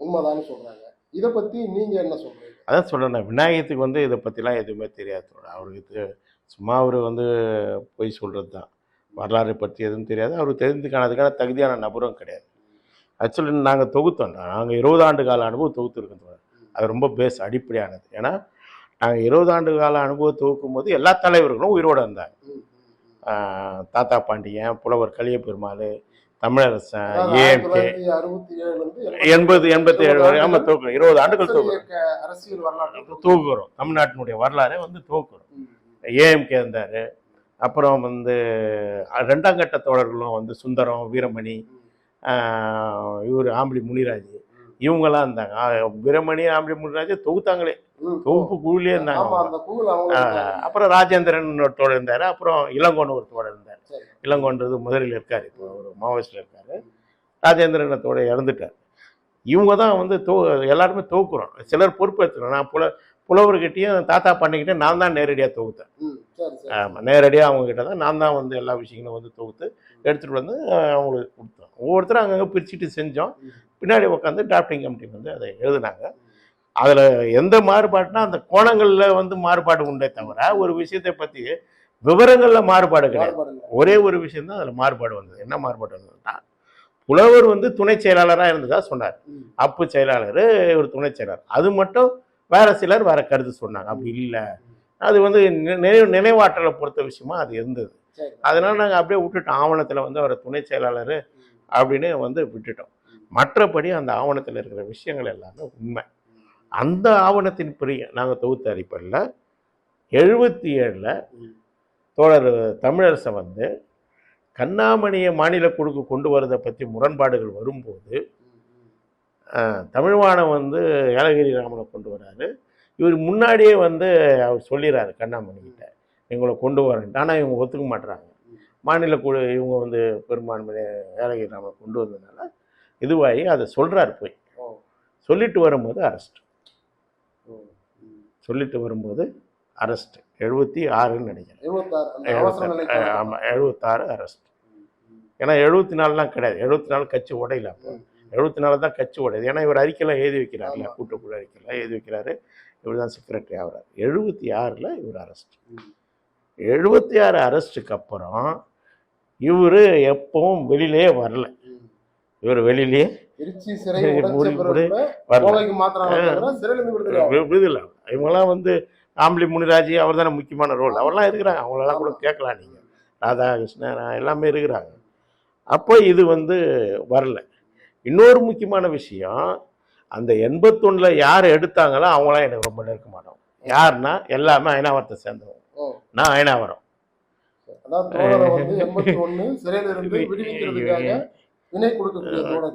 உண்மைதான்னு சொல்கிறாங்க. இதை பற்றி நீங்கள் என்ன சொல்கிறீங்க? அதான் சொல்கிறேன், விநாயகத்துக்கு வந்து இதை பற்றிலாம் எதுவுமே தெரியாது. அவருக்கு சும்மா அவர் வந்து பொய் சொல்கிறது தான், வரலாறை பற்றி எதுவும் தெரியாது. அவர் தெரிஞ்சுக்கானதுக்கான தகுதியான நபரும் கிடையாது. ஆக்சுவலி நாங்கள் தொகுத்தோம். நாங்கள் 20 ஆண்டு கால அனுபவம் தொகுத்துருக்கோம் தோழர். அது ரொம்ப பேஸ் அடிப்படையானது. ஏன்னா நாங்கள் 20 ஆண்டு கால அனுபவம் தொகுக்கும் போது எல்லா தலைவர்களும் உயிரோடு இருந்தாங்க. தாத்தா பாண்டியன், புலவர் கலிய பெருமாள், தமிழரசன், ஏஎம்கே 80-87 வரை ஆமாம் தோக்குறோம். 20 ஆண்டுகள் தூக்குறோம். தமிழ்நாட்டினுடைய வரலாறே வந்து தூக்குறோம். ஏஎம்கே இருந்தார். அப்புறம் வந்து 2ஆம் கட்ட தோழர்களும் வந்து சுந்தரம், வீரமணி, இவர் ஆம்பளி முனிராஜ், இவங்கெல்லாம் இருந்தாங்க. வீரமணி, ஆம்பளி முனிராஜ் தொகுத்தாங்களே, தொகுப்பு குழுலே இருந்தாங்க. அப்புறம் ராஜேந்திரன் ஒரு தோழர் இருந்தார். அப்புறம் இளங்கோன்னு ஒரு தோழர் இருந்தார். இளங்கோன்றது முதலில் இருக்கார், இப்போ ஒரு மாவோயிஸ்டில் இருக்கார். ராஜேந்திரன் தோழர் இறந்துட்டார். இவங்க தான் வந்து எல்லாருமே தொகுக்குறோம். சிலர் பொறுப்பேற்றுக்கிறோம். நான் புலவர்கிட்டையும் தாத்தா பண்ணிக்கிட்டே நான் தான் நேரடியாக தொகுத்தேன். ஆமாம், நேரடியாக அவங்கக்கிட்ட தான் நான் தான் வந்து எல்லா விஷயங்களும் வந்து தொகுத்து எடுத்துகிட்டு வந்து அவங்களுக்கு கொடுத்தோம். ஒவ்வொருத்தரும் அங்கங்கே பிரிச்சுட்டு செஞ்சோம். பின்னாடி உட்காந்து டிராஃப்டிங் கமிட்டி வந்து அதை எழுதுனாங்க. அதில் எந்த மாறுபாடுனா அந்த கோணங்களில் வந்து மாறுபாடு உண்டே தவிர ஒரு விஷயத்தை பற்றி விவரங்களில் மாறுபாடு கிடையாது. ஒரே ஒரு விஷயந்தான் அதில் மாறுபாடு வந்தது. என்ன மாறுபாடு வந்ததுன்னா, புலவர் வந்து துணை செயலாளராக இருந்ததா சொன்னார். அப்பு செயலாளர், ஒரு துணை செயலாளர். அது மட்டும் வேற சிலர் வேற கருத்து சொன்னாங்க. அப்படி இல்லை, அது வந்து நினைவாற்றலை பொறுத்த விஷயமா அது இருந்தது. அதனால நாங்கள் அப்படியே விட்டுட்டோம். ஆவணத்தில் வந்து அவர் துணை செயலாளர் அப்படின்னு வந்து விட்டுட்டோம். மற்றபடி அந்த ஆவணத்தில் இருக்கிற விஷயங்கள் எல்லாமே உண்மை. அந்த ஆவணத்தின் பிறகு நாங்கள் தொகுத்த அடிப்படையில் 77 தோழர் தமிழரசன் வந்து கண்ணாமணியை மாநில குழுக்கு கொண்டு வரதை பற்றி முரண்பாடுகள் வரும்போது தமிழ்வாணம் வந்து ஏலகிரி ராமனை கொண்டு வராரு. இவர் முன்னாடியே வந்து அவர் சொல்லிடுறாரு கண்ணாமணிக்கிட்ட, இவங்களை கொண்டு வரேன்ட்டு. ஆனால் இவங்க ஒத்துக்க மாட்டுறாங்க. மாநில குழு இவங்க வந்து பெரும்பான்மை ஏலகிரி ராமனை கொண்டு வந்ததுனால இதுவாகி அதை சொல்கிறார். போய் சொல்லிட்டு வரும்போது அரெஸ்ட். 76 நினைக்கிறேன். ஆமாம், 76 அரெஸ்ட். ஏன்னா 74 கிடையாது. 74 கட்சி உடையில. அப்போ 74 தான் கட்சி உடையுது. ஏன்னா இவர் அறிக்கையெல்லாம் எழுதி வைக்கிறாருல, கூட்டுக்குழு அறிக்கையெல்லாம் எழுதி வைக்கிறாரு. இவர் தான் செக்ரட்டரி ஆகிறார். 76 இவர் அரெஸ்ட். 76 அரெஸ்ட்டுக்கு அப்புறம் இவர் எப்பவும் வெளியிலே வரல. இவர் வெளியிலே விடுதலை. இவங்கெல்லாம் வந்து ஆம்பளி முனிராஜ் அவர் தானே முக்கியமான ரோல். அவரெல்லாம் இருக்கிறாங்க. அவங்களெல்லாம் கூட கேட்கலாம் நீங்கள். ராதாகிருஷ்ணன் எல்லாமே இருக்கிறாங்க. அப்போ இது வந்து வரல. இன்னொரு முக்கியமான விஷயம், அந்த 81 யார் எடுத்தாங்களோ அவங்களாம் எனக்கு ரொம்ப நெருக்க மாட்டோம். யாருன்னா எல்லாமே அயனாவரத்தை சேர்ந்தவங்க. நான் அயனாவரம்.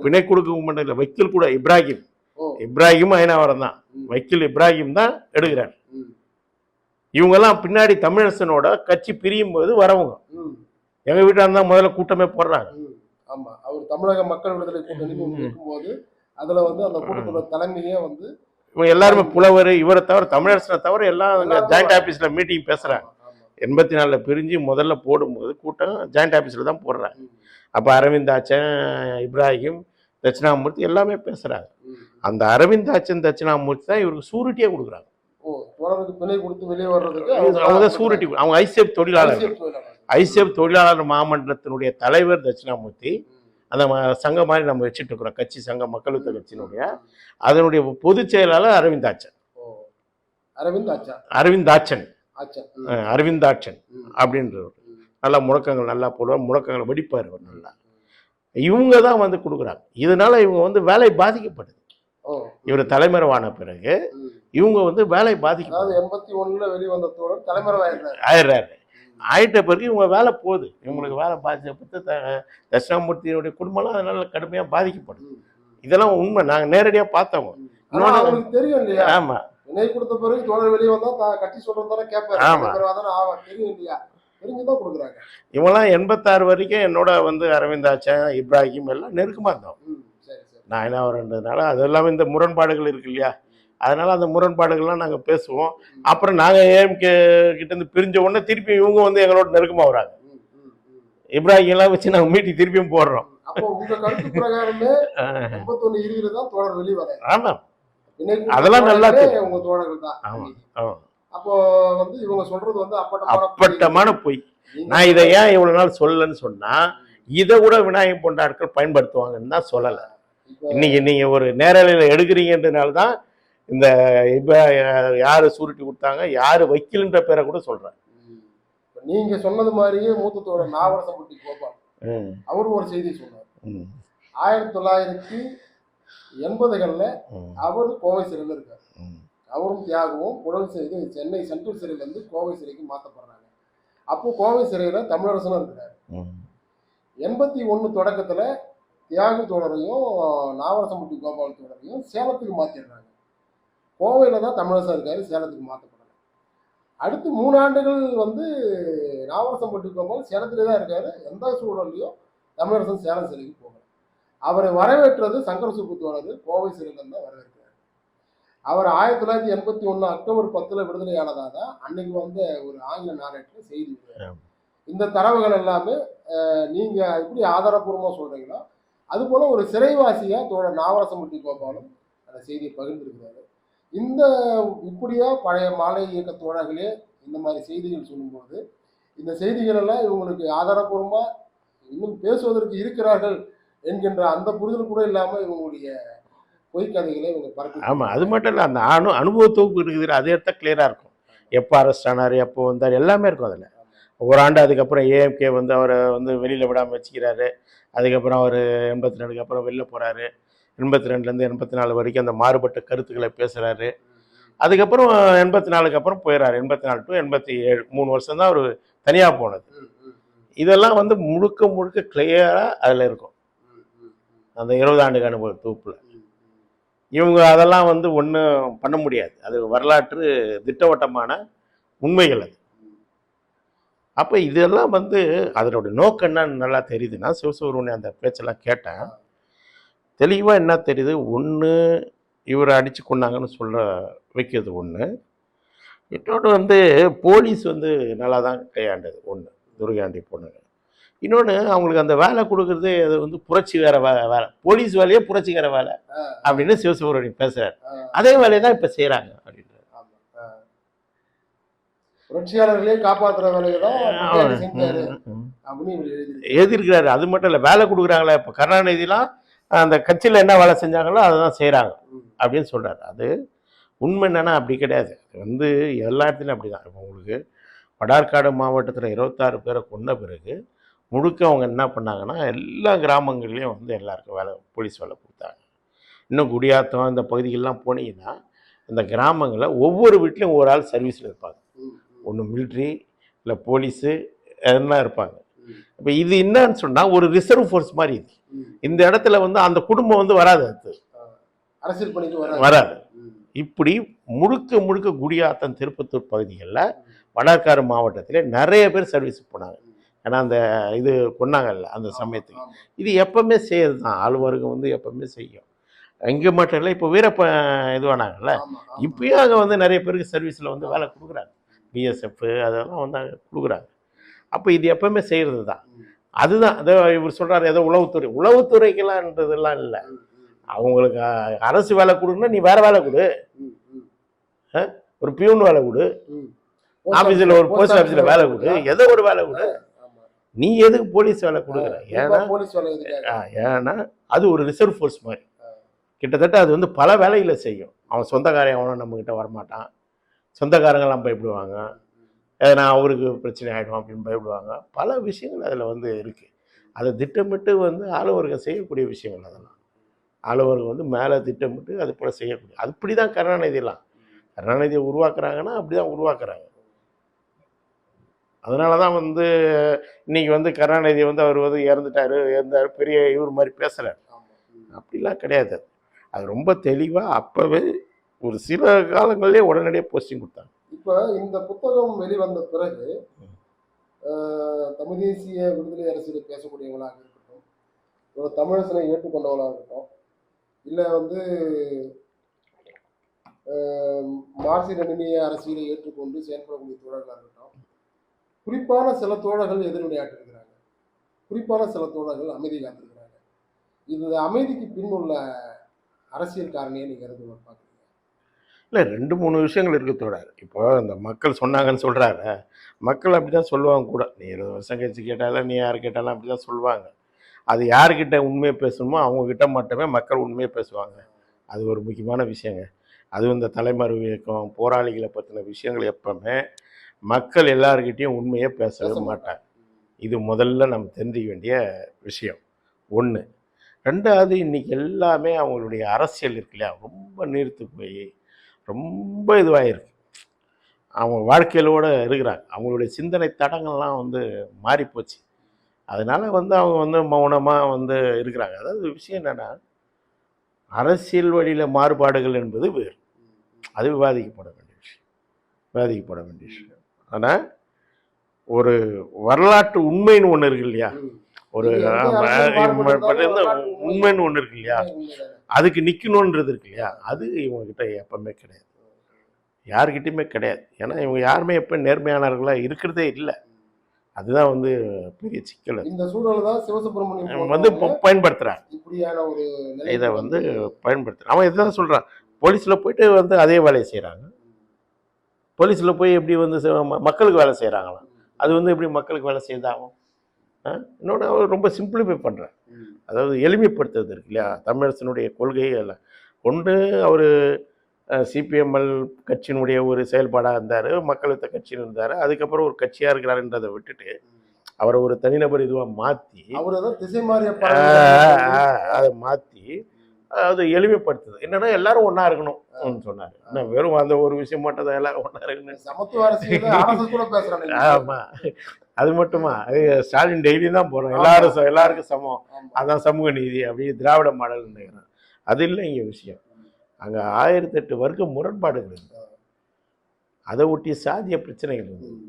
பிணை கொடுக்க மாட்டேன். வைக்கல் கூட இப்ராஹிம் அயனாவரம் தான். வைக்கல் இப்ராஹிம் தான் எடுக்கிறார். இவங்கெல்லாம் பின்னாடி தமிழரசனோட கட்சி பிரியும் போது வரவங்க. எங்க வீட்டாக இருந்தால் முதல்ல கூட்டமே போடுறாங்க. ஆமா, அவர் தமிழக மக்கள் விடுதலை கூட்டணி இருக்கும்போது அதுல வந்து அந்த கூட்டத்தோட தலைமையே வந்து இவங்க எல்லாருமே புலவர், இவரை தவிர தமிழரசனை தவிர எல்லாம் ஜாயிண்ட் ஆஃபீஸ்ல மீட்டிங் பேசுறாங்க. 84 பிரிஞ்சு முதல்ல போடும்போது கூட்டம் ஜாயிண்ட் ஆஃபீஸில் தான் போடுறாங்க. அப்போ அரவிந்தாச்சன், இப்ராஹிம், தட்சிணாமூர்த்தி எல்லாமே பேசுகிறாங்க. அந்த அரவிந்தாச்சன், தட்சிணாமூர்த்தி தான் இவருக்கு சூரிட்டியே கொடுக்குறாங்க. அவங்க தான் சூரிட்டி. அவங்க ஐசேப் தொழிலாளர் மாமன்றத்தினுடைய தலைவர் தட்சிணாமூர்த்தி. அந்த சங்க மாதிரி நம்ம வச்சுட்டு இருக்கிறோம், கட்சி சங்க மக்களுக்கு கட்சியினுடைய அதனுடைய பொதுச் செயலாளர் அரவிந்தாச்சன் அப்படின்றவர். நல்லா முழக்கங்கள் நல்லா போடுவார், முழக்கங்களை வெடிப்பார் அவர் நல்லா. இவங்க தான் வந்து கொடுக்குறாங்க. இதனால இவங்க வந்து வேலை பாதிக்கப்படுது. இவர் தலைமறைவான பிறகு இவங்க வந்து வேலை பாதிக்கப்படுது. 81 வெளிவந்த தோழர் தலைமறை ஆயிடுறாரு. ஆயிட்ட பிறகு இவங்க வேலை போகுது. இவங்களுக்கு வேலை பாதிக்கப்பட்டு தட்சிணாமூர்த்தியுடைய குடும்பம்லாம் அதனால கடுமையாக பாதிக்கப்படுது. இதெல்லாம் உண்மை. நாங்கள் நேரடியாக பார்த்தோம். தெரியும் இல்லையா? ஆமா, வினை கொடுத்த பிறகு தோழர் வெளியே வந்தா கட்சி சொல்றதானே கேட்பாரு. தெரியும் இல்லையா? தெரிஞ்சுதான் கொடுக்குறாங்க. இவங்கெல்லாம் 86 வரைக்கும் என்னோட வந்து அரவிந்தாச்சன், இப்ராஹிம் எல்லாம் நெருக்கமா இருந்தோம். நான் என்ன வரன்றதுனால அதெல்லாம் இந்த முரண்பாடுகள் இருக்கு இல்லையா? அதனால அந்த முரண்பாடுகள்லாம் நாங்கள் பேசுவோம். அப்புறம் நாங்கள் ஏஎம்கே கிட்டேருந்து பிரிஞ்ச உடனே திருப்பி இவங்க வந்து எங்களோட நெருக்கமாக வராங்க. இப்ராஹிம் எல்லாம் வச்சு நாங்கள் மீட்டி திருப்பியும் போடுறோம். ஆமாம், அதெல்லாம் நல்லா அப்பட்டமான பொய். நான் இதை ஏன் இவ்வளவு நாள் சொல்லலன்னு சொன்னா, இதை கூட விநாயகம் போன்ற ஆட்கள் பயன்படுத்துவாங்கன்னு தான் சொல்லலை. இன்னைக்கு நீங்கள் ஒரு நேரலையில் எடுக்கிறீங்கன்றனால தான் இந்த இப்போ யார் சுருட்டி கொடுத்தாங்க யார் வைக்கலன்ற பேரை கூட சொல்கிறேன். நீங்க சொன்னது மாதிரியே மூத்த தோழர் நாவரசம்பட்டி கோபால் அவரும் ஒரு செய்தி சொன்னார். 1980களில் அவர் கோவை சிறையில் இருக்கார். அவரும் தியாகவும் உடல் செய்து சென்னை சென்ட்ரல் சிறையிலேருந்து கோவை சிறைக்கு மாற்றப்படுறாங்க. அப்போ கோவை சிறையில் தமிழரசனும் இருக்கிறார். 81 தொடக்கத்தில் தியாகு தோழரையும் நாவரசம்பட்டி கோபால் தோழரையும் சேலத்துக்கு மாற்றிடுறாங்க. கோவையில் தான் தமிழரசன் இருக்காரு, சேலத்துக்கு மாற்றப்படுறாங்க. அடுத்து 3 ஆண்டுகள் வந்து நாவரசம்பட்டி கோபால் சேலத்திலே தான் இருக்காரு. எந்த சூழல்லையும் தமிழரசன் சேலம் சிறைக்கு போகல. அவரை வரவேற்றது சங்கர சுப்பு தோழர் கோவை சிறையிலிருந்து தான் வரவேற்கிறார். அவர் 1981 அக்டோபர் 10 விடுதலையானதாக தான் அன்னைக்கு வந்து ஒரு ஆங்கில நாளேட்டில் செய்தி. இந்த தரவுகள் எல்லாமே நீங்க எப்படி ஆதாரப்பூர்வமாக சொல்றீங்களோ அது போல ஒரு சிறைவாசியா தோழர் நாவரசம்பட்டி கோபாலும் அந்த செய்தியை பகிர்ந்திருக்கிறாரு. இந்த இப்படியா பழைய மாலை இயக்க தோழர்களே இந்த மாதிரி செய்திகள் சொல்லும்போது இந்த செய்திகள் எல்லாம் இவங்களுக்கு ஆதாரப்பூர்வமா இன்னும் பேசுவதற்கு இருக்கிறார்கள் என்கின்ற அந்த புரிதல் கூட இல்லாம இவங்களுடைய பொய்க்கதைகளை இவங்க பரப்பி. ஆமாம், அது மட்டும் இல்லை, அந்த அனுபவ தொகுப்பு இருக்குது, அது எடுத்தால் கிளியராக இருக்கும். எப்போ அரெஸ்ட் ஆனார், எப்போ வந்தார், எல்லாமே இருக்கும் அதில். ஒரு ஆண்டு அதுக்கப்புறம் ஏஎம்கே வந்து அவரை வந்து வெளியில் விடாமல் வச்சுக்கிறாரு. அதுக்கப்புறம் அவர் 82க்கு அப்புறம் வெளில போகிறாரு. 82லேருந்து 84 வரைக்கும் அந்த மாறுபட்ட கருத்துக்களை பேசுகிறாரு. அதுக்கப்புறம் 84க்கு அப்புறம் போயிடறாரு. 84 to 87 3 வருஷம் தான் அவர் தனியாக போனது. இதெல்லாம் வந்து முழுக்க முழுக்க கிளியராக அதில் இருக்கும் அந்த 20 ஆண்டுக்கு அனுபவ தொகுப்பில். இவங்க அதெல்லாம் வந்து ஒன்றும் பண்ண முடியாது. அது வரலாற்று திட்டவட்டமான உண்மைகள் அது. அப்போ இதெல்லாம் வந்து அதனோட நோக்கம் என்னன்னு நல்லா தெரியுதுன்னா, சிவசுப்ரமணியம் அந்த பேச்செல்லாம் கேட்டேன். தெளிவாக என்ன தெரியுது, ஒன்று இவரை அடித்து கொண்டாங்கன்னு சொல்ல வைக்கிறது ஒன்று. இன்னொன்று வந்து போலீஸ் வந்து நல்லா தான் கையாண்டது ஒன்று, துர்காண்டி பொண்ணுங்க. இன்னொன்று அவங்களுக்கு அந்த வேலை கொடுக்குறது அது வந்து புரட்சிகர வேலை, போலீஸ் வேலையே புரட்சிகர வேலை அப்படின்னு சிவசுப்ரமணியம் பேசுகிறார். அதே வேலையை தான் இப்போ செய்கிறாங்க அப்படின்றார். புரட்சியாளர்களே காப்பாற்றுற வேலையை தான் எழுதியிருக்கிறாரு. அது மட்டும் இல்லை, வேலை கொடுக்குறாங்களே இப்போ கருணாநிதிலாம் அந்த கட்சியில் என்ன வேலை செஞ்சாங்களோ அதை தான் செய்கிறாங்க அப்படின்னு சொல்கிறார். அது உண்மை என்னன்னா அப்படி கிடையாது. அது வந்து எல்லா இடத்துலையும் அப்படி தான். இப்போ உங்களுக்கு வடார்காடு மாவட்டத்தில் 26 பேரை கொண்ட பிறகு முழுக்க அவங்க என்ன பண்ணாங்கன்னா எல்லா கிராமங்கள்லேயும் வந்து எல்லாருக்கும் வேலை, போலீஸ் வேலை கொடுத்தாங்க. இன்னும் குடியாத்தம் இந்த பகுதிகளெலாம் போனீங்கன்னா அந்த கிராமங்களில் ஒவ்வொரு வீட்லேயும் ஒரு ஆள் சர்வீஸில் இருப்பாங்க. ஒன்று மிலிட்ரி இல்லை போலீஸு எல்லாம் இருப்பாங்க. இப்போ இது என்னன்னு சொன்னால் ஒரு ரிசர்வ் ஃபோர்ஸ் மாதிரி இது. இந்த இடத்துல வந்து அந்த குடும்பம் வந்து வராது, அது அரசியல் பண்ணிட்டு வராது. இப்படி முழுக்க முழுக்க குடியாத்தம் திருப்பத்தூர் பகுதிகளில் வடார்காடு மாவட்டத்தில் நிறைய பேர் சர்வீஸுக்கு போனாங்க. ஏன்னா அந்த இது கொண்டாங்கல்ல அந்த சமயத்துக்கு. இது எப்பவுமே செய்யறது தான், ஆளுவர்க்கம் வந்து எப்பவுமே செய்யும். இங்கே மட்டும் இல்லை, இப்போ வீரப்ப இது வேணாங்கல்ல, இப்பயும் அங்கே வந்து நிறைய பேருக்கு சர்வீஸில் வந்து வேலை கொடுக்குறாங்க. பிஎஸ்எஃப் அதெல்லாம் வந்து அங்கே கொடுக்குறாங்க. அப்போ இது எப்பவுமே செய்கிறது தான். அதுதான் அதோ இவர் சொல்கிறார் ஏதோ உளவுத்துறைக்கெல்லாம்ன்றதெல்லாம் இல்லை. அவங்களுக்கு அரசு வேலை கொடுக்குன்னா நீ வேறு வேலை கொடு, ஒரு பியூன் வேலை கொடு, ஆஃபீஸில் ஒரு போஸ்ட் ஆஃபீஸில் வேலை கொடு, ஏதோ ஒரு வேலை கொடு. நீ எதுக்கு போலீஸ் வேலை கொடுக்குற? ஏன்னா அது ஒரு ரிசர்வ் ஃபோர்ஸ் மாதிரி. கிட்டத்தட்ட அது வந்து பல வேலைகளை செய்யும். அவன் சொந்தக்காரன் அவனும் நம்மக்கிட்ட வரமாட்டான், சொந்தக்காரங்கள்லாம் பயப்படுவாங்க, எதனா அவருக்கு பிரச்சனை ஆகிடும் அப்படின்னு பயப்படுவாங்க. பல விஷயங்கள் அதில் வந்து இருக்குது. அதை திட்டமிட்டு வந்து ஆளுவர்கள் செய்யக்கூடிய விஷயங்கள். அதெல்லாம் ஆளுவர்கள் வந்து மேலே திட்டமிட்டு அது போல் செய்யக்கூடிய, அப்படி தான் கருணாநிதியெல்லாம் கருணாநிதியை உருவாக்குறாங்கன்னா அப்படி தான் உருவாக்குறாங்க. அதனால தான் வந்து இன்றைக்கி வந்து கருணாநிதி வந்து அவர் வந்து இறந்தார் பெரிய இவர் மாதிரி பேசுகிறார். அப்படிலாம் கிடையாது. அது ரொம்ப தெளிவாக அப்போவே ஒரு சில காலங்கள்லேயே உடனடியாக போஸ்டிங் கொடுத்தாங்க. இப்போ இந்த புத்தகம் வெளிவந்த பிறகு தமிழ் தேசிய விடுதலை அரசியல் பேசக்கூடியவங்களாக இருக்கட்டும், ஒரு தமிழரசனை ஏற்றுக்கொண்டவங்களாக இருக்கட்டும், இல்லை வந்து மார்க்சிய லெனினிய அரசியலை ஏற்றுக்கொண்டு செயல்படக்கூடிய தோழர்களாக இருக்கட்டும், குறிப்பான சில தோழர்கள் எதிர்வினையாற்றிருக்கிறாங்க, குறிப்பான சில தோழர்கள் அமைதி காத்திருக்கிறாங்க. இது அமைதிக்கு பின் உள்ள அரசியல் காரணியை நீங்கள் இருந்து பார்க்குறீங்க? இல்லை, 2-3 விஷயங்கள் இருக்குது தோழர். இப்போ இந்த மக்கள் சொன்னாங்கன்னு சொல்கிறாரு, மக்கள் அப்படி தான் சொல்லுவாங்க கூட. நீ 20 வருஷம் கழிச்சு கேட்டாலும் நீ யார் கேட்டாலும் அப்படி தான் சொல்லுவாங்க. அது யார்கிட்ட உண்மையை பேசணுமோ அவங்கக்கிட்ட மட்டுமே மக்கள் உண்மையை பேசுவாங்க. அது ஒரு முக்கியமான விஷயங்க. அதுவும் இந்த தலைமறைவு இயக்கம் போராளிகளை பற்றின விஷயங்கள் எப்பவுமே மக்கள் எல்லார்கிட்டையும் உண்மையை பேசவே மாட்டாங்க. இது முதல்ல நம்ம தெரிஞ்சிக்க வேண்டிய விஷயம் ஒன்று. ரெண்டாவது, இன்றைக்கி எல்லாமே அவங்களுடைய அரசியல் இருக்கு இல்லையா, ரொம்ப நீர்த்து போய் ரொம்ப இதுவாகிருக்கு. அவங்க வாழ்க்கையிலோடு இருக்கிறாங்க. அவங்களுடைய சிந்தனை தடங்கள்லாம் மாறிப்போச்சு. அதனால் அவங்க மௌனமாக இருக்கிறாங்க. அதாவது விஷயம் என்னென்னா, அரசியல் வழியில் மாறுபாடுகள் என்பது வேறு. அது விவாதிக்கப்பட வேண்டிய விஷயம். ஆனால் ஒரு வரலாற்று உண்மைன்னு ஒன்று இருக்கு இல்லையா, ஒரு உண்மைன்னு ஒன்று இருக்கு இல்லையா, அதுக்கு நிற்கணுன்றது இருக்கு இல்லையா, அது இவங்ககிட்ட எப்பவுமே கிடையாது, யாருக்கிட்டையுமே கிடையாது. ஏன்னா இவங்க யாருமே எப்போ நேர்மையானவர்களாக இருக்கிறதே இல்லை. அதுதான் பெரிய சிக்கல். இந்த சூழல் தான் சிவசுப்ரமணியம் பயன்படுத்துகிறாங்க. இதை பயன்படுத்துகிறாங்க. அவன் இதுதான் சொல்கிறான். போலீஸில் போயிட்டு அதே வேலையை செய்கிறாங்க. போலீஸில் போய் எப்படி மக்களுக்கு வேலை செய்கிறாங்களாம். அது எப்படி மக்களுக்கு வேலை செய்தாகும்? இன்னொன்று அவர் ரொம்ப சிம்பிளிஃபை பண்ணுறார். அதாவது எளிமைப்படுத்துறது இருக்கு இல்லையா, தமிழரசனுடைய கொள்கையை எல்லாம் கொண்டு அவர் சிபிஎம்எல் கட்சியினுடைய ஒரு செயல்பாடாக இருந்தார், மக்களத்த கட்சின்னு இருந்தார். அதுக்கப்புறம் ஒரு கட்சியாக இருக்கிறாருன்றதை விட்டுட்டு அவரை ஒரு தனிநபர் இதுவாக மாற்றி அதை மாற்றி அது எளிமைப்படுத்துது. என்னன்னா எல்லாரும் ஒன்றா இருக்கணும் சொன்னார். என்ன வெறும் அந்த ஒரு விஷயம் மட்டும் தான் எல்லாரும் ஒன்றா இருக்கணும். ஆமாம், அது மட்டுமா? அது ஸ்டாலின் டெய்லி தான் போகிறோம், எல்லாருக்கும் சமம், அதான் சமூக நீதி அப்படி திராவிட மாடல் நினைக்கிறேன். அது இல்லை இங்கே விஷயம். அங்கே 1008 வர்க்க முரண்பாடுகள் இருக்குது. அதை ஒட்டிய சாதிய பிரச்சனைகள் இருக்குது.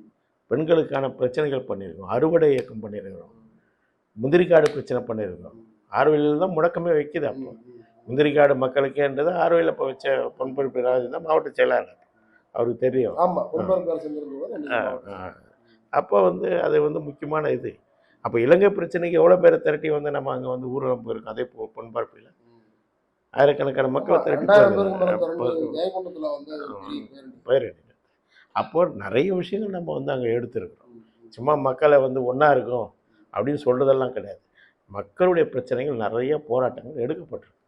பெண்களுக்கான பிரச்சனைகள் பண்ணியிருக்கோம், அறுவடை இயக்கம் பண்ணியிருக்கிறோம், முந்திரிக்காடு பிரச்சனை பண்ணியிருக்கோம். ஆர்வலில் தான் முடக்கமே வைக்குது. அப்போ முந்திரிக்காடு மக்களுக்கேன்றது ஆர்வலில் இப்போ வச்ச பொன்பொருப்பு ராஜ் தான் மாவட்ட செயலாளர், அவருக்கு தெரியும். அப்போ அது முக்கியமான இது. அப்போ இலங்கை பிரச்சனைக்கு எவ்வளோ பேரை திரட்டி நம்ம அங்கே ஊர்வலம் போயிருக்கோம். அதே பொன்பரப்பில் ஆயிரக்கணக்கான மக்களை திரட்டி பேர். அப்போ நிறைய விஷயங்கள் நம்ம அங்கே எடுத்துருக்கிறோம். சும்மா மக்களை ஒன்றா இருக்கும் அப்படின்னு சொல்கிறதெல்லாம் கிடையாது. மக்களுடைய பிரச்சனைகள் நிறைய போராட்டங்கள் எடுக்கப்பட்டிருக்கு.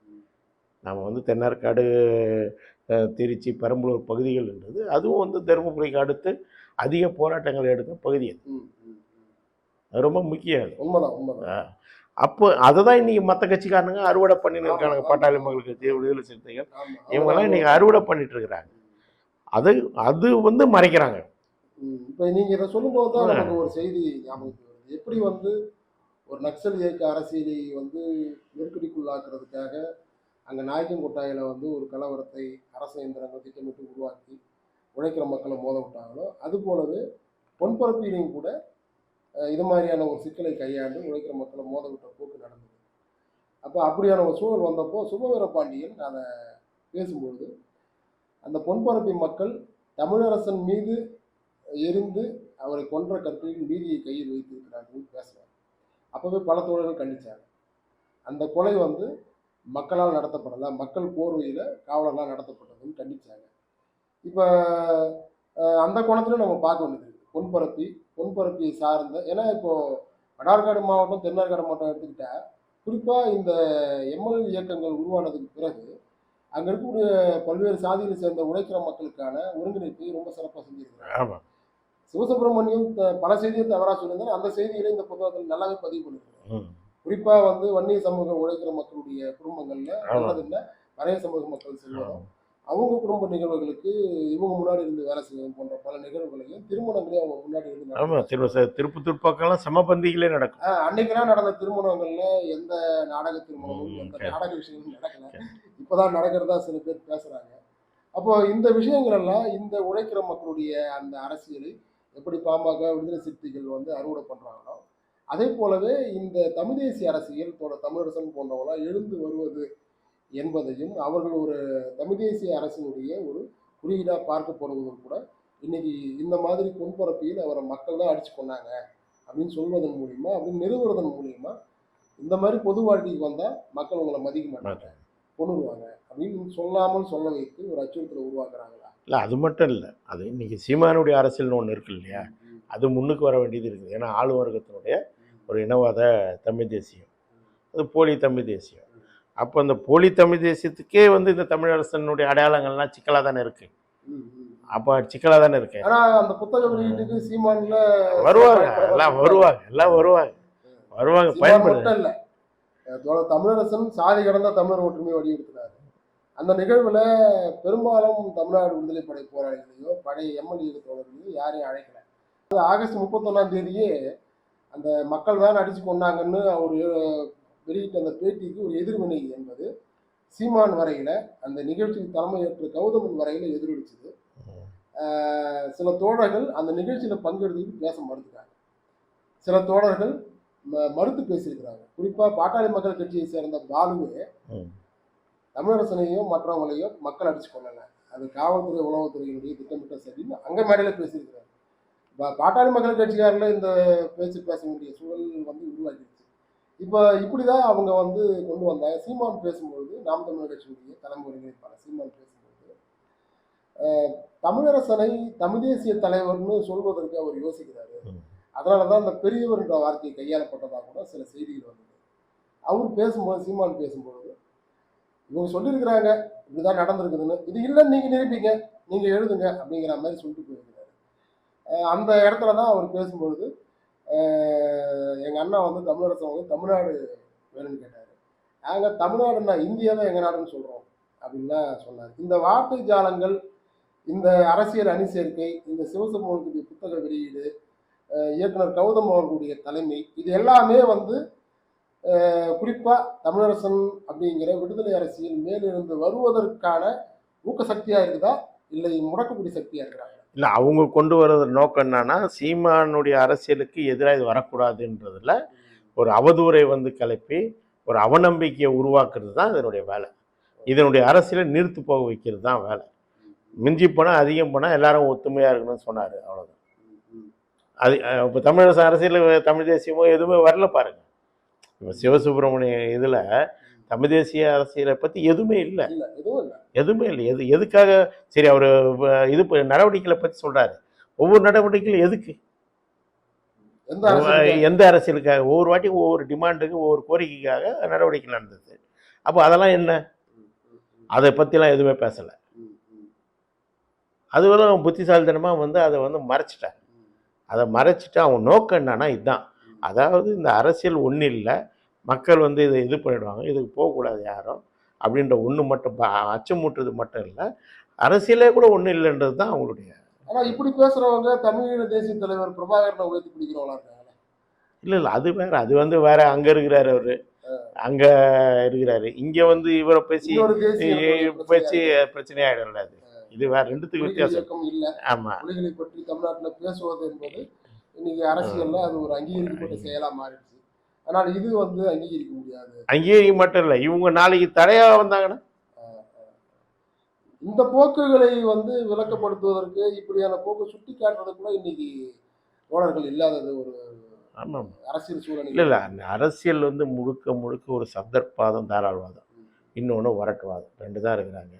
நம்ம தென்னார்காடு, திருச்சி, பெரம்பலூர் பகுதிகள்ன்றது அதுவும் தருமபுரிக்கு அடுத்து அதிக போராட்டங்கள் எடுத்த பகுதி. அது ரொம்ப முக்கியம். உண்மைதான். அப்போ அதை தான் இன்றைக்கி மற்ற கட்சிக்காரனுங்க அறுவடை பண்ணின்னு இருக்கானுங்க. பாட்டாளி மக்கள் கட்சி, விடுதலை சிறுத்தைகள், இவங்கெல்லாம் இன்றைக்கி அறுவடை பண்ணிட்டு இருக்கிறாங்க. அது மறைக்கிறாங்க. இப்போ நீங்கள் இதை சொல்லும்போது தான் நமக்கு ஒரு செய்தி ஞாபகம். எப்படி ஒரு நக்சல் இயக்க அரசியலை நெருக்கடிக்குள்ளாக்குறதுக்காக அங்கே நாயக்கன்கொட்டாயில் ஒரு கலவரத்தை அரசு இயந்திரங்கள் திட்டமிட்டு உருவாக்கி உழைக்கிற மக்களை மோத விட்டாங்களோ, அது போலவே பொன்பரப்பிலையும் கூட இது மாதிரியான ஒரு சிக்கலை கையாண்டு உழைக்கிற மக்களை மோத விட்ட போக்கு நடந்தது. அப்போ அப்படியான ஒரு சூழல் வந்தப்போ சுபவீரபாண்டியன் அதை பேசும்பொழுது அந்த பொன்பரப்பி மக்கள் தமிழரசன் மீது எரிந்து அவரை கொன்ற கற்களின் மீதியை கையில் வைத்திருக்கிறார்கள் பேசுகிறார். அப்போவே பல தோழர்கள் கண்டிச்சாங்க. அந்த கொலை மக்களால் நடத்தப்படலை, மக்கள் போர்வையில் காவலர்களால் நடத்தப்பட்டதுன்னு கண்டிச்சாங்க. இப்போ அந்த கோணத்தில் நம்ம பார்க்க வேண்டியது இருக்குது. பொன்பரப்பியை சார்ந்த, ஏன்னா இப்போது வடார்காடு மாவட்டம், தென்னார்காடு மாவட்டம் எடுத்துக்கிட்டால் குறிப்பாக இந்த எம்எல்ஏ இயக்கங்கள் உருவானதுக்கு பிறகு அங்கே இருக்கக்கூடிய பல்வேறு சாதிகளை சேர்ந்த உழைக்கிற மக்களுக்கான ஒருங்கிணைப்பை ரொம்ப சிறப்பாக செஞ்சுருக்கிறாங்க. சிவசுப்ரமணியம் பல செய்தியை தவறாக சொல்லியிருந்தால் அந்த செய்திகளை இந்த புத்தகத்தில் நல்லாவே பதிவு பண்ணியிருக்காங்க. குறிப்பாக வன்னிய சமூக உழைக்கிற மக்களுடைய குடும்பங்களில் நல்லதில்லை மறைய சமூக மக்கள் செல்வதும் அவங்க குடும்ப நிகழ்வுகளுக்கு இவங்க முன்னாடி இருந்து வேலை செய்வது போன்ற பல நிகழ்வுகளையும் திருமணங்களையும் அவங்க முன்னாடி இருந்து திருப்பத்தூர் பக்கம்லாம் சமபந்திகளே நடக்கும். அன்னைக்கெல்லாம் நடந்த திருமணங்கள்ல எந்த நாடக திருமணமும் எந்த நாடக விஷயங்களும் நடக்கல. இப்போதான் நடக்கிறதா சில பேர் பேசுறாங்க. அப்போ இந்த விஷயங்கள் எல்லாம் இந்த உழைக்கிற மக்களுடைய அந்த அரசியலை எப்படி பாமக, விடுதலை சிறுத்தைகள் அறுவடை பண்றாங்களோ, அதே போலவே இந்த தமிழ் தேசிய அரசியல் தமிழரசன் போன்றவங்களாம் எழுந்து வருவது என்பதையும் அவர்கள் ஒரு தமிழ் தேசிய அரசினுடைய ஒரு குறியீடாக பார்க்கப்படுவதும் கூட இன்னைக்கு இந்த மாதிரி பொன்பரப்பியில் அவரை மக்கள் தான் அடிச்சு கொண்டாங்க அப்படின்னு சொல்வதன் மூலியமா, அப்படின்னு நிறுவுறதன் மூலியமா இந்த மாதிரி பொது வாழ்க்கைக்கு வந்தால் மக்கள் உங்களை மதிக்க மாட்டாங்க, கொண்டுடுவாங்க அப்படின்னு சொல்லாமல் சொல்ல வைத்து ஒரு அச்சுறுத்தலை உருவாக்குறாங்களா? இல்லை, அது மட்டும் இல்லை. அது இன்னைக்கு சீமானுடைய அரசியல்னு ஒன்று இருக்கு இல்லையா, அது முன்னுக்கு வர வேண்டியது இருக்குது. ஏன்னா ஆளும் வர்க்கத்தினுடைய ஒரு இனவாத தமிழ் தேசியம் அது போலி தமிழ் தேசியம். அப்போ அந்த போலி தமிழ் தேசியத்துக்கே வந்து இந்த தமிழரசனுடைய அடையாளங்கள்லாம் சிக்கலாக தானே இருக்கு. அப்போ சிக்கலாக தானே இருக்கு. ஆனா அந்த புத்தக வெளியீட்டுக்கு சீமான்ல வருவாங்க, எல்லாம் வருவாங்க மட்டும் இல்ல, தமிழரசன் சாதி கடந்த தமிழர் ஒற்றுமை வலியுறுத்தினார். அந்த நிகழ்வுல பெரும்பாலும் தமிழ்நாடு விடுதலை படை போராளிகளையோ பழைய எம்எல்ஏ தோழர்களையோ யாரையும் அழைக்கல. அது ஆகஸ்ட் 31 அந்த மக்கள் தான் அடிச்சு கொண்டாங்கன்னு அவர் வெளியிட்ட அந்த பேட்டிக்கு ஒரு எதிர்வினை என்பது சீமான் வரையில, அந்த நிகழ்ச்சிக்கு தலைமையேற்ற கௌதமன் வரையில எதிரொலிச்சது. சில தோழர்கள் அந்த நிகழ்ச்சியில பங்கெடுத்துக்கிட்டு பேச மறுத்துட்டாங்க. சில தோழர்கள் மறுத்து பேசியிருக்கிறாங்க. குறிப்பா பாட்டாளி மக்கள் கட்சியை சேர்ந்த பாலுவே தமிழரசனையும் மற்றவங்களையும் மக்கள் அடிச்சு கொள்ளல, அது காவல்துறை உளவுத்துறையினுடைய திட்டமிட்ட சரின்னு அங்க மேடையில பேசியிருக்கிறாங்க. பாட்டாளி மக்கள் கட்சிக்காரில் இந்த பேச்சு பேச வேண்டிய சூழல் வந்து உருவாக்கிடுச்சு. இப்போ இப்படிதான் அவங்க வந்து கொண்டு வந்தாங்க. சீமான் பேசும்பொழுது, நாம் தமிழர் கட்சியுடைய தலைமை ஒருங்கிணைப்பாளர் சீமான் பேசும்பொழுது தமிழரசனை தமிழ் தேசிய தலைவர்னு சொல்வதற்கு அவர் யோசிக்கிறாரு. அதனாலதான் அந்த பெரியவர் என்ற வார்த்தையை கையாளப்பட்டதாக கூட சில செய்திகள் வந்தது. அவர் பேசும்போது, சீமான் பேசும்பொழுது, இவங்க சொல்லியிருக்கிறாங்க இப்படிதான் நடந்திருக்குதுன்னு, இது இல்லைன்னு நீங்க நிரூபிங்க, நீங்க எழுதுங்க அப்படிங்கிற மாதிரி சொல்லிட்டு போயிருக்கிறாரு. அந்த இடத்துல தான் அவர் பேசும்பொழுது எங்கள் அண்ணா வந்து தமிழரசன் வந்து தமிழ்நாடு வேணும்னு கேட்டார். நாங்கள் தமிழ்நாடுன்னா இந்தியா தான் எங்கள் நாடுன்னு சொல்கிறோம் அப்படின்லாம் சொன்னார். இந்த வார்த்தை ஜாலங்கள், இந்த அரசியல் அணி சேர்க்கை, இந்த சிவசுப்ரமணியத்துடைய புத்தக வெளியீடு, இயக்குனர் கௌதம் அவர்களுடைய தலைமை, இது எல்லாமே வந்து குறிப்பாக தமிழரசன் அப்படிங்கிற விடுதலை அரசியல் மேலிருந்து வருவதற்கான ஊக்க சக்தியாக இருக்குதா, இல்லை முடக்கக்கூடிய சக்தியாக இருக்கிறாங்க? இல்லை, அவங்க கொண்டு வர்றது நோக்கம் என்னன்னா, சீமானுடைய அரசியலுக்கு எதிராக இது வரக்கூடாதுன்றதுல ஒரு அவதூறை வந்து கிளப்பி ஒரு அவநம்பிக்கையை உருவாக்குறது தான் இதனுடைய வேலை. இதனுடைய அரசியலை நிறுத்து போக வைக்கிறது தான் வேலை. மிஞ்சி போனால் அதிகம் போனால் எல்லாரும் ஒத்துமையாக இருக்கணும்னு சொன்னார், அவ்வளோதான். அது இப்போ தமிழரசு அரசியல் தமிழ் தேசியமோ எதுவுமே வரல பாருங்க. இப்போ சிவசுப்ரமணிய இதில் தமிழ் தேசிய அரசியலை பற்றி எதுவுமே இல்லை. எதுக்காக சரி அவர் இது நடவடிக்கைகளை பற்றி சொல்றாரு. ஒவ்வொரு நடவடிக்கைகளும் எதுக்கு, எந்த அரசியலுக்காக? ஒவ்வொரு வாட்டி ஒவ்வொரு டிமாண்டுக்கு, ஒவ்வொரு கோரிக்கைக்காக நடவடிக்கை நடந்தது. அப்போ அதெல்லாம் என்ன, அதை பற்றிலாம் எதுவுமே பேசலை. அதுவரை அவன் புத்திசாலித்தனமாக வந்து அதை வந்து மறைச்சிட்டான். அதை மறைச்சிட்டு அவன் நோக்கம் என்னன்னா இதுதான், அதாவது இந்த அரசியல் ஒன்றும் இல்லை, மக்கள் வந்து இதை இது பண்ணிடுவாங்க, இதுக்கு போகக்கூடாது யாரும் அப்படின்ற ஒன்று மட்டும் அச்சமூட்டுறது மட்டும் இல்லை, அரசியலே கூட ஒன்றும் இல்லைன்றது தான் அவங்களுடைய. ஆனால் இப்படி பேசுகிறவங்க தமிழீழ தேசிய தலைவர் பிரபாகரனை உயர்த்தி பிடிக்கிறவங்களா இருக்காங்க. இல்லை அது வேற, அது வந்து வேற. அங்கே இருக்கிறாரு அவர், அங்கே இருக்கிறாரு. இங்கே வந்து இவரை பேசி பிரச்சனையாயிடும்ல. அது இது வேற, ரெண்டுத்துக்கு வித்தியாசம் இல்லை. ஆமாம், மொழிகளை பற்றி தமிழ்நாட்டில் பேசுவது என்பது இன்னைக்கு அரசியல்ல அது ஒரு அங்கீகரிக்கப்பட்ட செயலாக மாறிடுச்சு. ஆனால் இது வந்து அங்கீகரிக்க முடியாது. அங்கீகரிக்க மட்டும் இல்லை, இவங்க நாளைக்கு தடையாக வந்தாங்கன்னா இந்த போக்குகளை வந்து விளக்கப்படுத்துவதற்கு, இப்படியான போக்கு சுட்டி காட்டுறதுக்குள்ள இன்னைக்கு தோழர்கள் இல்லாதது ஒரு அரசியல் சூழல். இல்லை இல்லை, அந்த அரசியல் வந்து முழுக்க முழுக்க ஒரு சந்தர்ப்பாதம், தாராளவாதம், இன்னொன்று வரட்டுவாதம், ரெண்டு தான் இருக்கிறாங்க.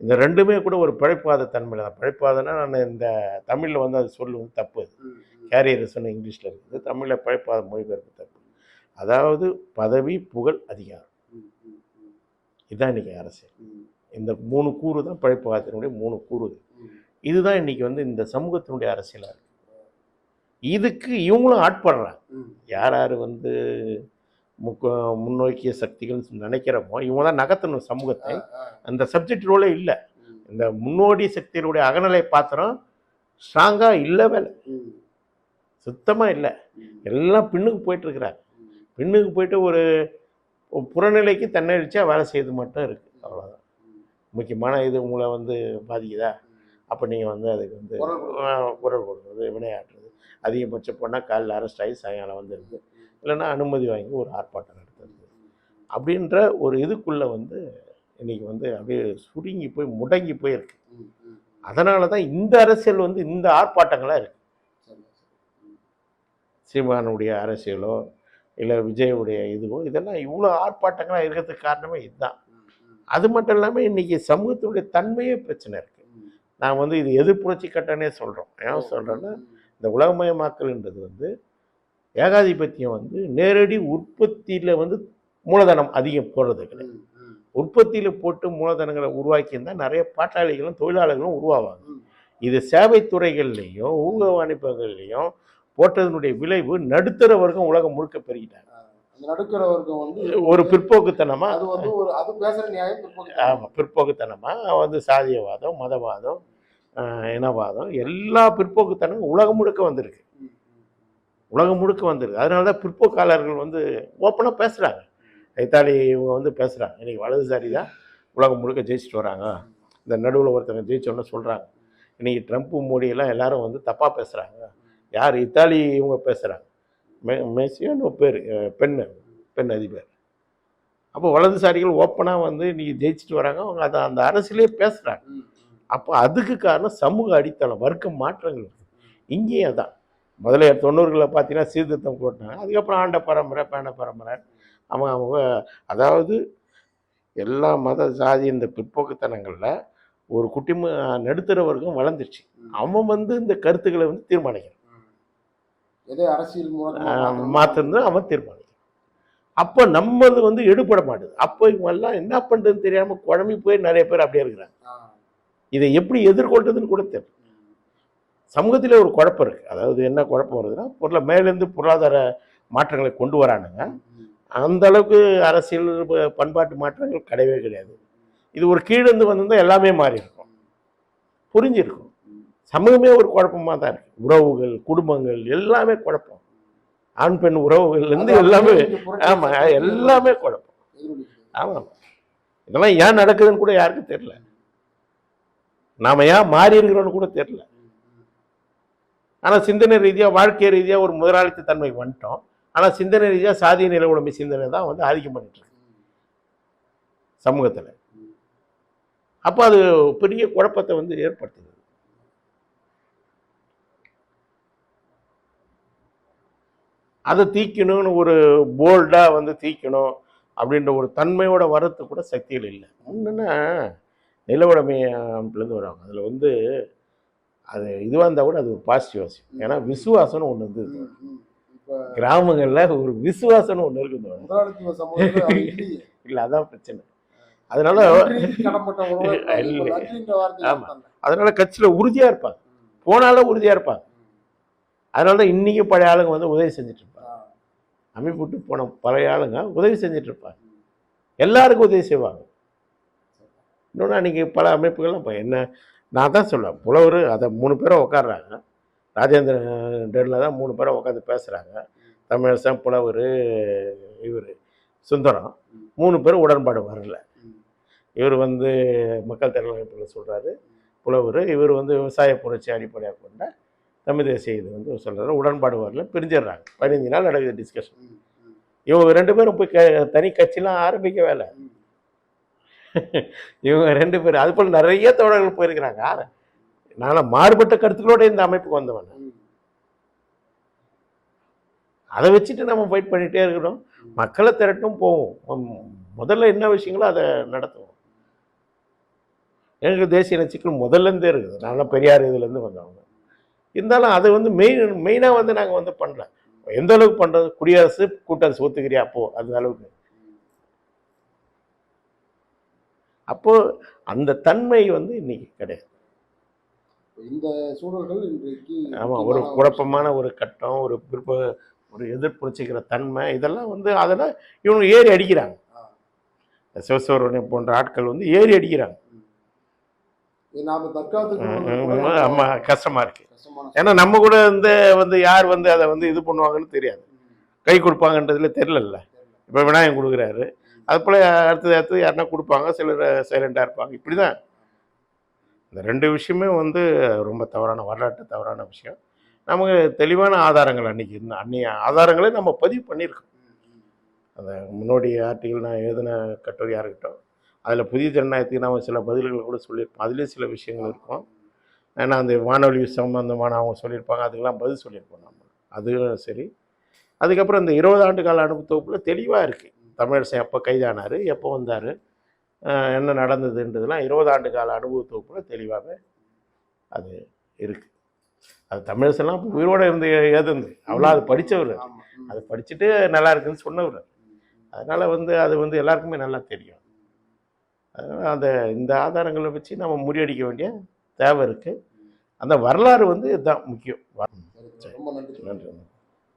இந்த ரெண்டுமே கூட ஒரு பிழைப்பாத தன்மையில் தான். பிழைப்பாதன்னா நான் இந்த தமிழில் வந்து அது சொல்லுவது தப்பு, கேரியர் சொன்ன இங்கிலீஷில் இருக்குது, தமிழில் பிழைப்பாத மொழிபெயர்ப்பு தப்பு. அதாவது பதவி, புகழ், அதிகாரம், இதுதான் இன்றைக்கி அரசியல். இந்த 3 கூறு தான் பிழைப்பாதத்தினுடைய 3 கூறு. இதுதான் இன்றைக்கி வந்து இந்த சமூகத்தினுடைய அரசியலாக இருக்குது. இதுக்கு இவங்களும் ஆட்படுறாங்க. யார் யார் வந்து முன்னோக்கிய சக்திகள் நினைக்கிறோமோ இவங்க தான் நகர்த்தணும் சமூகத்தை. அந்த சப்ஜெக்ட் ரோலே இல்லை. இந்த முன்னோடி சக்திகளுடைய அகநிலை பாத்திரம் ஸ்ட்ராங்காக இல்லை, வேலை சுத்தமாக இல்லை. எல்லாம் பின்னுக்கு போயிட்டுருக்கிறாங்க. பின்னுக்கு போயிட்டு ஒரு புறநிலைக்கு தன்னெழுச்சியாக வேலை செய்து மட்டும் இருக்குது, அவ்வளோதான். முக்கியமான இது உங்களை வந்து பாதிக்குதா, அப்போ நீங்கள் வந்து அதுக்கு வந்து குரல் கொடுக்குறது, வினையாற்றுறது, அதிகபட்சம் போனால் காலையில் அரெஸ்ட் ஆகி சாயங்காலம் வந்துடுது, இல்லைன்னா அனுமதி வாங்கி ஒரு ஆர்ப்பாட்டம் நடத்துறது அப்படின்ற ஒரு இதுக்குள்ளே வந்து இன்றைக்கி வந்து அப்படியே சுருங்கி போய் முடங்கி போயிருக்கு. அதனால தான் இந்த அரசியல் வந்து இந்த ஆர்ப்பாட்டங்களாக இருக்குது. சீமானுடைய அரசியலோ இல்லை விஜயுடைய இதுவோ இதெல்லாம் இவ்வளோ ஆர்ப்பாட்டங்களாக இருக்கிறதுக்கு காரணமே இதுதான். அது மட்டும் இல்லாமல் இன்றைக்கி சமூகத்தினுடைய தன்மையே பிரச்சனை இருக்குது. நான் வந்து இது எதிர்ப்புரட்சி கட்டணே சொல்கிறோம். ஏன் சொல்கிறேன்னா, இந்த உலகமயமாக்கல்ன்றது வந்து ஏகாதிபத்தியம் வந்து நேரடி உற்பத்தியில் வந்து மூலதனம் அதிகம் போடுறது கிடையாது. ம், ம், உற்பத்தியில் போட்டு மூலதனங்களை உருவாக்கியிருந்தால் நிறைய பாட்டாளிகளும் தொழிலாளர்களும் உருவாவாங்க. ம். இது சேவைத்துறைகள்லையும் ஊக வாணிபங்கள்லையும் போட்டதனுடைய விளைவு நடுத்தர வர்க்கம் உலகம் முழுக்க பெருகிட்டாங்க. அந்த நடுக்கிற வர்க்கம் வந்து ஒரு பிற்போக்குத்தனமா அது வந்து ஒரு அது பேசுற நியாயம் பிற்போக்குத்தனம். ஆமாம், பிற்போக்குத்தனமா வந்து சாதியவாதம், மதவாதம், இனவாதம் எல்லா பிற்போக்குத்தனமும் உலகம் முழுக்க வந்திருக்கு. ம், ம், உலகம் முழுக்க வந்திருக்கு. அதனால தான் பிற்போக்காளர்கள் வந்து ஓப்பனாக பேசுகிறாங்க. இத்தாலி இவங்க வந்து பேசுகிறாங்க, இன்னைக்கு வலதுசாரி தான் உலகம் முழுக்க ஜெயிச்சுட்டு வராங்க. இந்த நடுவில் ஒருத்தங்க ஜெயிச்சோன்னு சொல்கிறாங்க. இன்னைக்கு ட்ரம்ப் மோடியெல்லாம் எல்லாரும் வந்து தப்பாக பேசுகிறாங்க. யார்? இத்தாலி இவங்க பேசுகிறாங்க. மெஸ்ஸியோன்னு ஒரு பேர், பெண் அதிபர். அப்போ வலதுசாரிகள் ஓப்பனாக வந்து இன்னைக்கு ஜெயிச்சுட்டு வராங்க. அவங்க அதை அந்த அரசியலே பேசுகிறாங்க. ம், ம். அப்போ அதுக்கு காரணம் சமூக அடித்தளம், வர்க்க மாற்றங்கள். இங்கேயும் அதான். முதல்ல 90களில் பார்த்தீங்கன்னா சீர்திருத்தம் போட்டாங்க. அதுக்கப்புறம் ஆண்ட பரம்பரை, பேண பரம்பரை, அவங்க அதாவது எல்லா மத ஜாதி இந்த பிற்போக்குத்தனங்களில் ஒரு நடுத்தர வர்க்கம் வளர்ந்துருச்சு. அவன் வந்து இந்த கருத்துக்களை வந்து தீர்மானிக்கிறான். எதை அரசியல் மூலமா மாற்றுறது அவன் தீர்மானிக்கிறான். அப்போ நம்மது வந்து எடுபட மாட்டுது. அப்போ இவங்கெல்லாம் என்ன பண்ணுறதுன்னு தெரியாமல் குழம்பி போய் நிறைய பேர் அப்படியே இருக்கிறாங்க. இதை எப்படி எதிர்கொள்றதுன்னு கூட தெரியல. சமூகத்திலே ஒரு குழப்பம் இருக்குது. அதாவது என்ன குழப்பம் வருதுன்னா, மேலேருந்து பொருளாதார மாற்றங்களை கொண்டு வரானுங்க. அந்த அளவுக்கு அரசியல் பண்பாட்டு மாற்றங்கள் கிடையவே கிடையாது. இது ஒரு கீழேருந்து வந்திருந்தால் எல்லாமே மாறி இருக்கும், புரிஞ்சிருக்கும். சமூகமே ஒரு குழப்பமாக தான் இருக்குது. உறவுகள், குடும்பங்கள் எல்லாமே குழப்பம். ஆண் பெண் உறவுகள்லேருந்து எல்லாமே, ஆமாம், எல்லாமே குழப்பம். ஆமாம், இதெல்லாம் ஏன் நடக்குதுன்னு கூட யாருக்கும் தெரியல. நாம் ஏன் மாறி இருக்கிறோன்னு கூட தெரியல. ஆனால் சிந்தனை ரீதியாக, வாழ்க்கை ரீதியாக ஒரு முதலாளித்த தன்மைக்கு வந்துட்டோம். ஆனால் சிந்தனை ரீதியாக சாதிய நில உடைமை சிந்தனை தான் வந்து ஆதிக்கம் பண்ணிட்டு இருக்கு சமூகத்தில். அப்போ அது பெரிய குழப்பத்தை வந்து ஏற்படுத்துது. அதை தீக்கணும்னு ஒரு போல்டாக வந்து தீக்கணும் அப்படின்ற ஒரு தன்மையோட வரத்து கூட சக்திகள் இல்லை. ஒன்றுன்னா நில உடைமை அமைப்புலேருந்து வராங்க. அதில் வந்து அது இதுவாக இருந்தால் கூட அது ஒரு பாசிட்டிவ் விஷயம். ஏன்னா விசுவாசம்னு ஒன்று இருந்தது கிராமங்களில். ஒரு விசுவாசம்னு ஒன்று இருக்குது. இல்லை, அதான் பிரச்சனை. அதனால ஆமாம், அதனால கட்சியில் உறுதியாக இருப்பாங்க, போனாலும் உறுதியாக இருப்பாங்க. அதனால தான் இன்றைக்கும் பழைய ஆளுங்க வந்து உதவி செஞ்சுட்டு இருப்பாங்க. அமைப்பு விட்டு போன பழைய ஆளுங்க உதவி செஞ்சுட்டு இருப்பாங்க, எல்லாருக்கும் உதவி செய்வாங்க. இன்னொன்று அன்றைக்கி பல அமைப்புகள்லாம் இப்போ என்ன நான் தான் சொல்லுவேன், புலவர் அதை 3 பேரை உட்காடுறாங்க. ராஜேந்திர டேனில் தான் 3 பேரை உட்காந்து பேசுகிறாங்க. தமிழரசன், புலவர், இவர் சுந்தரம், 3 பேரும் உடன்பாடு வரல. இவர் வந்து மக்கள் திறன் அமைப்பில் சொல்கிறாரு புலவர், இவர் வந்து விவசாய புரட்சி அடிப்படையாக கொண்ட தமிழ் தேசிய இது வந்து சொல்கிறாரு, உடன்பாடு வரல, பிரிஞ்சிடுறாங்க. 15 நாள் நடக்குது டிஸ்கஷன். இவங்க 2 பேரும் போய் தனி கட்சிலாம் ஆரம்பிக்க வேலை. இவங்க 2 பேர் அது போல் நிறைய தோழர்கள் போயிருக்கிறாங்க. நான் மாறுபட்ட கருத்துக்களோட இந்த அமைப்புக்கு வந்தவன். அதை வச்சுட்டு நம்ம ஃபைட் பண்ணிகிட்டே இருக்கிறோம். மக்களை திரட்டும் போவோம். முதல்ல என்ன விஷயங்களோ அதை நடத்துவோம். எங்களுக்கு தேசிய நச்சுக்கள் முதல்லேருந்தே இருக்குது. நான்லாம் பெரியார் இதுலேருந்து வந்தவங்க. இருந்தாலும் அதை வந்து மெயினாக வந்து நாங்கள் வந்து பண்ணல. எந்த அளவுக்கு பண்ணுறது? குடியரசு கூட்டரசு ஒத்துக்கிறியா அப்போ அந்த அளவுக்கு. அப்போ அந்த தன்மை வந்து இன்னைக்கு கிடையாது. இந்த சூழல்கள் இன்றைக்கு ஆமாம், ஒரு குழப்பமான ஒரு கட்டம், ஒரு எதிர்ப்புச்சிக்கிற தன்மை, இதெல்லாம் வந்து அதெல்லாம் இவங்க ஏறி அடிக்கிறாங்க. சிவசோரனை போன்ற ஆட்கள் வந்து ஏறி அடிக்கிறாங்க. ஆமாம், கஷ்டமா இருக்கு. ஏன்னா நம்ம கூட வந்து யார் வந்து அதை வந்து இது பண்ணுவாங்கன்னு தெரியாது, கை கொடுப்பாங்கன்றதுல தெரியல. இப்போ விநாயகம் கொடுக்குறாரு, அது போல் அடுத்தது யாருன்னா கொடுப்பாங்க, சிலர் சைலண்டாக இருப்பாங்க. இப்படி தான் இந்த 2 விஷயமே வந்து ரொம்ப தவறான, வரலாற்று தவறான விஷயம். நமக்கு தெளிவான ஆதாரங்கள் அன்னைய ஆதாரங்களே நம்ம பதிவு பண்ணியிருக்கோம். அந்த முன்னோடி ஆர்டிகள் நான் எழுதின கட்டுரையாக இருக்கட்டும், அதில் புதிய ஜனநாயகத்துக்கு நாம் சில பதில்கள் கூட சொல்லியிருப்போம். அதுலேயும் சில விஷயங்கள் இருக்கும். ஏன்னா அந்த வானொலி சம்பந்தமான அவங்க சொல்லியிருப்பாங்க, அதுக்கெல்லாம் பதில் சொல்லியிருப்போம் நம்ம. அதுவும் சரி. அதுக்கப்புறம் இந்த 20 ஆண்டு கால அனுபவ தொகுப்பில் தெளிவாக இருக்குது. தமிழரசன் எப்போ கைதானார், எப்போ வந்தார், என்ன நடந்ததுன்றதுலாம் 20 ஆண்டு கால அனுபவ தொகுப்பில் தெளிவாக அது இருக்குது. அது தமிழரசெல்லாம் உயிரோடு இருந்து எழுதுந்து அவ்வளோ அது படித்தவர், அதை படிச்சுட்டு நல்லா இருக்குன்னு சொன்னவர். அதனால் வந்து அது வந்து எல்லாருக்குமே நல்லா தெரியும். அதனால் இந்த ஆதாரங்களை வச்சு நம்ம முறியடிக்க வேண்டிய தேவை இருக்குது. அந்த வரலாறு வந்து இதுதான் முக்கியம். சரி, ரொம்ப நன்றி. நன்றி.